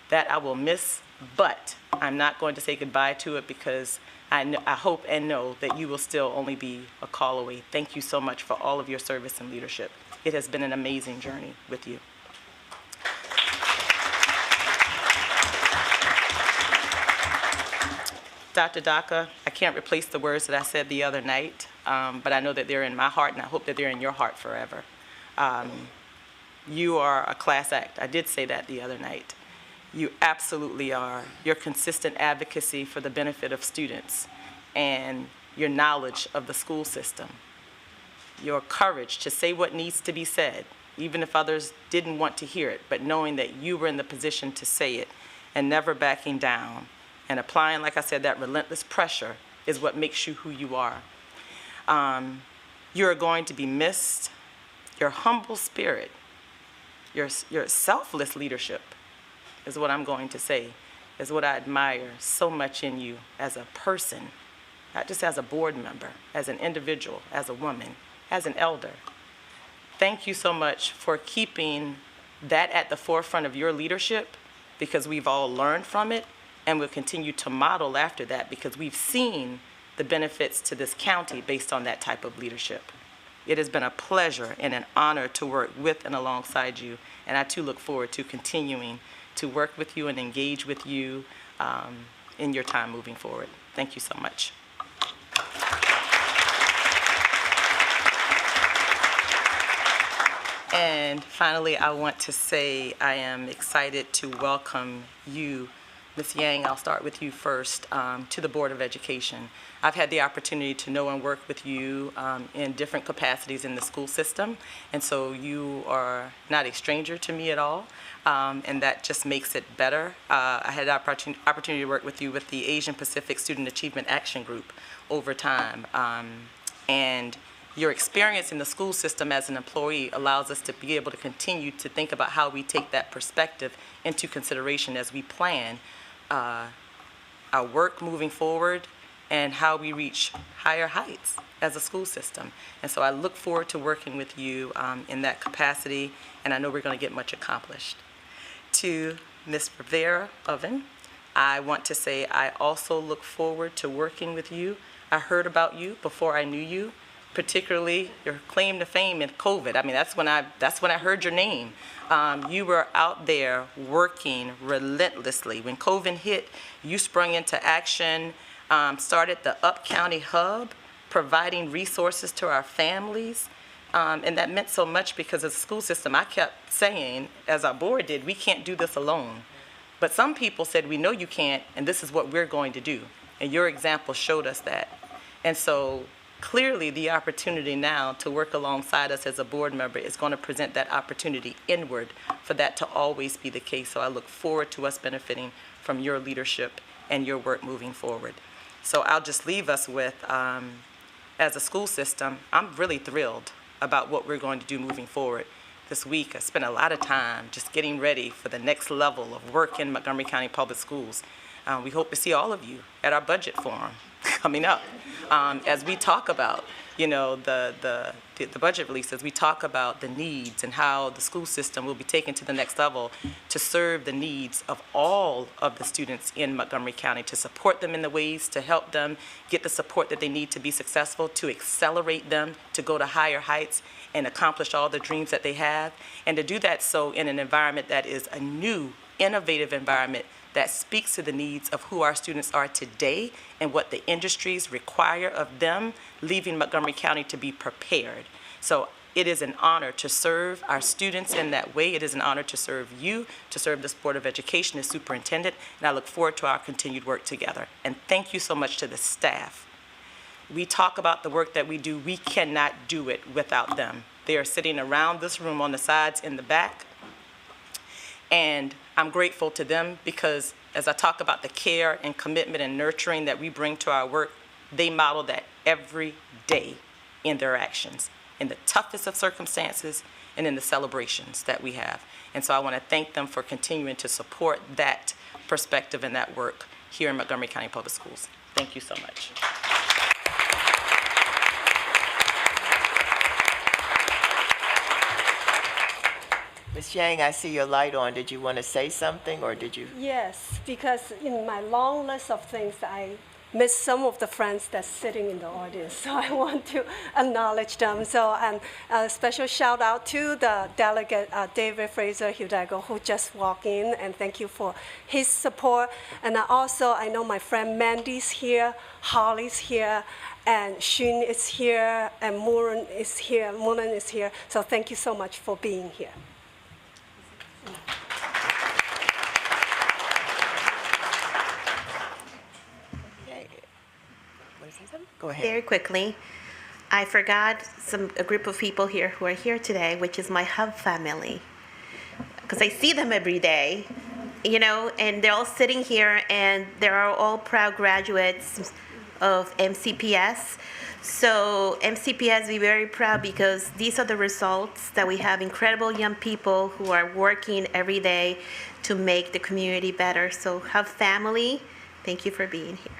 That I will miss, but I'm not going to say goodbye to it because I hope and know that you will still only be a call away. Thank you so much for all of your service and leadership. It has been an amazing journey with you. Dr. Daka, I can't replace the words that I said the other night, but I know that they're in my heart, and I hope that they're in your heart forever. You are a class act. I did say that the other night. You absolutely are. Your consistent advocacy for the benefit of students and your knowledge of the school system, your courage to say what needs to be said, even if others didn't want to hear it, but knowing that you were in the position to say it and never backing down and applying, like I said, that relentless pressure is what makes you who you are. You are going to be missed. Your humble spirit, your selfless leadership is what I'm going to say, is what I admire so much in you as a person, not just as a board member, as an individual, as a woman, as an elder. Thank you so much for keeping that at the forefront of your leadership, because we've all learned from it and will continue to model after that, because we've seen the benefits to this county based on that type of leadership. It has been a pleasure and an honor to work with and alongside you, and I too look forward to continuing to work with you and engage with you in your time moving forward. Thank you so much. And finally, I want to say I am excited to welcome you, Ms. Yang, I'll start with you first, to the Board of Education. I've had the opportunity to know and work with you in different capacities in the school system, and so you are not a stranger to me at all, and that just makes it better. I had the opportunity to work with you with the Asian Pacific Student Achievement Action Group over time, and your experience in the school system as an employee allows us to be able to continue to think about how we take that perspective into consideration as we plan our work moving forward and how we reach higher heights as a school system. And so I look forward to working with you in that capacity, and I know we're going to get much accomplished. To Ms. Rivera Oven, I want to say I also look forward to working with you. I heard about you before I knew you, particularly your claim to fame in COVID. I mean, that's when I heard your name. You were out there working relentlessly. When COVID hit, you sprung into action, started the Up County Hub, providing resources to our families. And that meant so much because as a school system, I kept saying, as our board did, we can't do this alone. But some people said, we know you can't, and this is what we're going to do. And your example showed us that. And so clearly the opportunity now to work alongside us as a board member is going to present that opportunity inward for that to always be the case. So I look forward to us benefiting from your leadership and your work moving forward. So I'll just leave us with, as a school system, I'm really thrilled about what we're going to do moving forward. This week, I spent a lot of time just getting ready for the next level of work in Montgomery County Public Schools. We hope to see all of you at our budget forum coming up as we talk about, you know, the budget release, as we talk about the needs and how the school system will be taken to the next level to serve the needs of all of the students in Montgomery County, to support them in the ways to help them get the support that they need to be successful, to accelerate them to go to higher heights and accomplish all the dreams that they have, and to do that so in an environment that is a new, innovative environment that speaks to the needs of who our students are today and what the industries require of them, leaving Montgomery County to be prepared. So it is an honor to serve our students in that way. It is an honor to serve you, to serve this Board of Education as superintendent, and I look forward to our continued work together. And thank you so much to the staff. We talk about the work that we do. We cannot do it without them. They are sitting around this room on the sides in the back, and I'm grateful to them because as I talk about the care and commitment and nurturing that we bring to our work, they model that every day in their actions, in the toughest of circumstances and in the celebrations that we have. And so I want to thank them for continuing to support that perspective and that work here in Montgomery County Public Schools. Thank you so much. Ms. Yang, I see your light on. Did you want to say something, or did you? Yes, because in my long list of things I miss some of the friends that's sitting in the audience, so I want to acknowledge them. So, and a special shout out to the delegate, David Fraser Hidalgo, who just walked in, and thank you for his support. And I know my friend Mandy's here, Holly's here, and Shun is here, and Mulan is here. So thank you so much for being here. Go ahead. Very quickly, I forgot a group of people here who are here today, which is my Hub family. Because I see them every day, and they're all sitting here, and they're all proud graduates of MCPS. So MCPS, be very proud because these are the results that we have incredible young people who are working every day to make the community better. So Hub family, thank you for being here.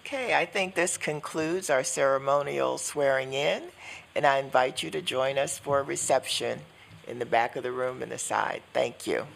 Okay, I think this concludes our ceremonial swearing in, and I invite you to join us for a reception in the back of the room and the side. Thank you.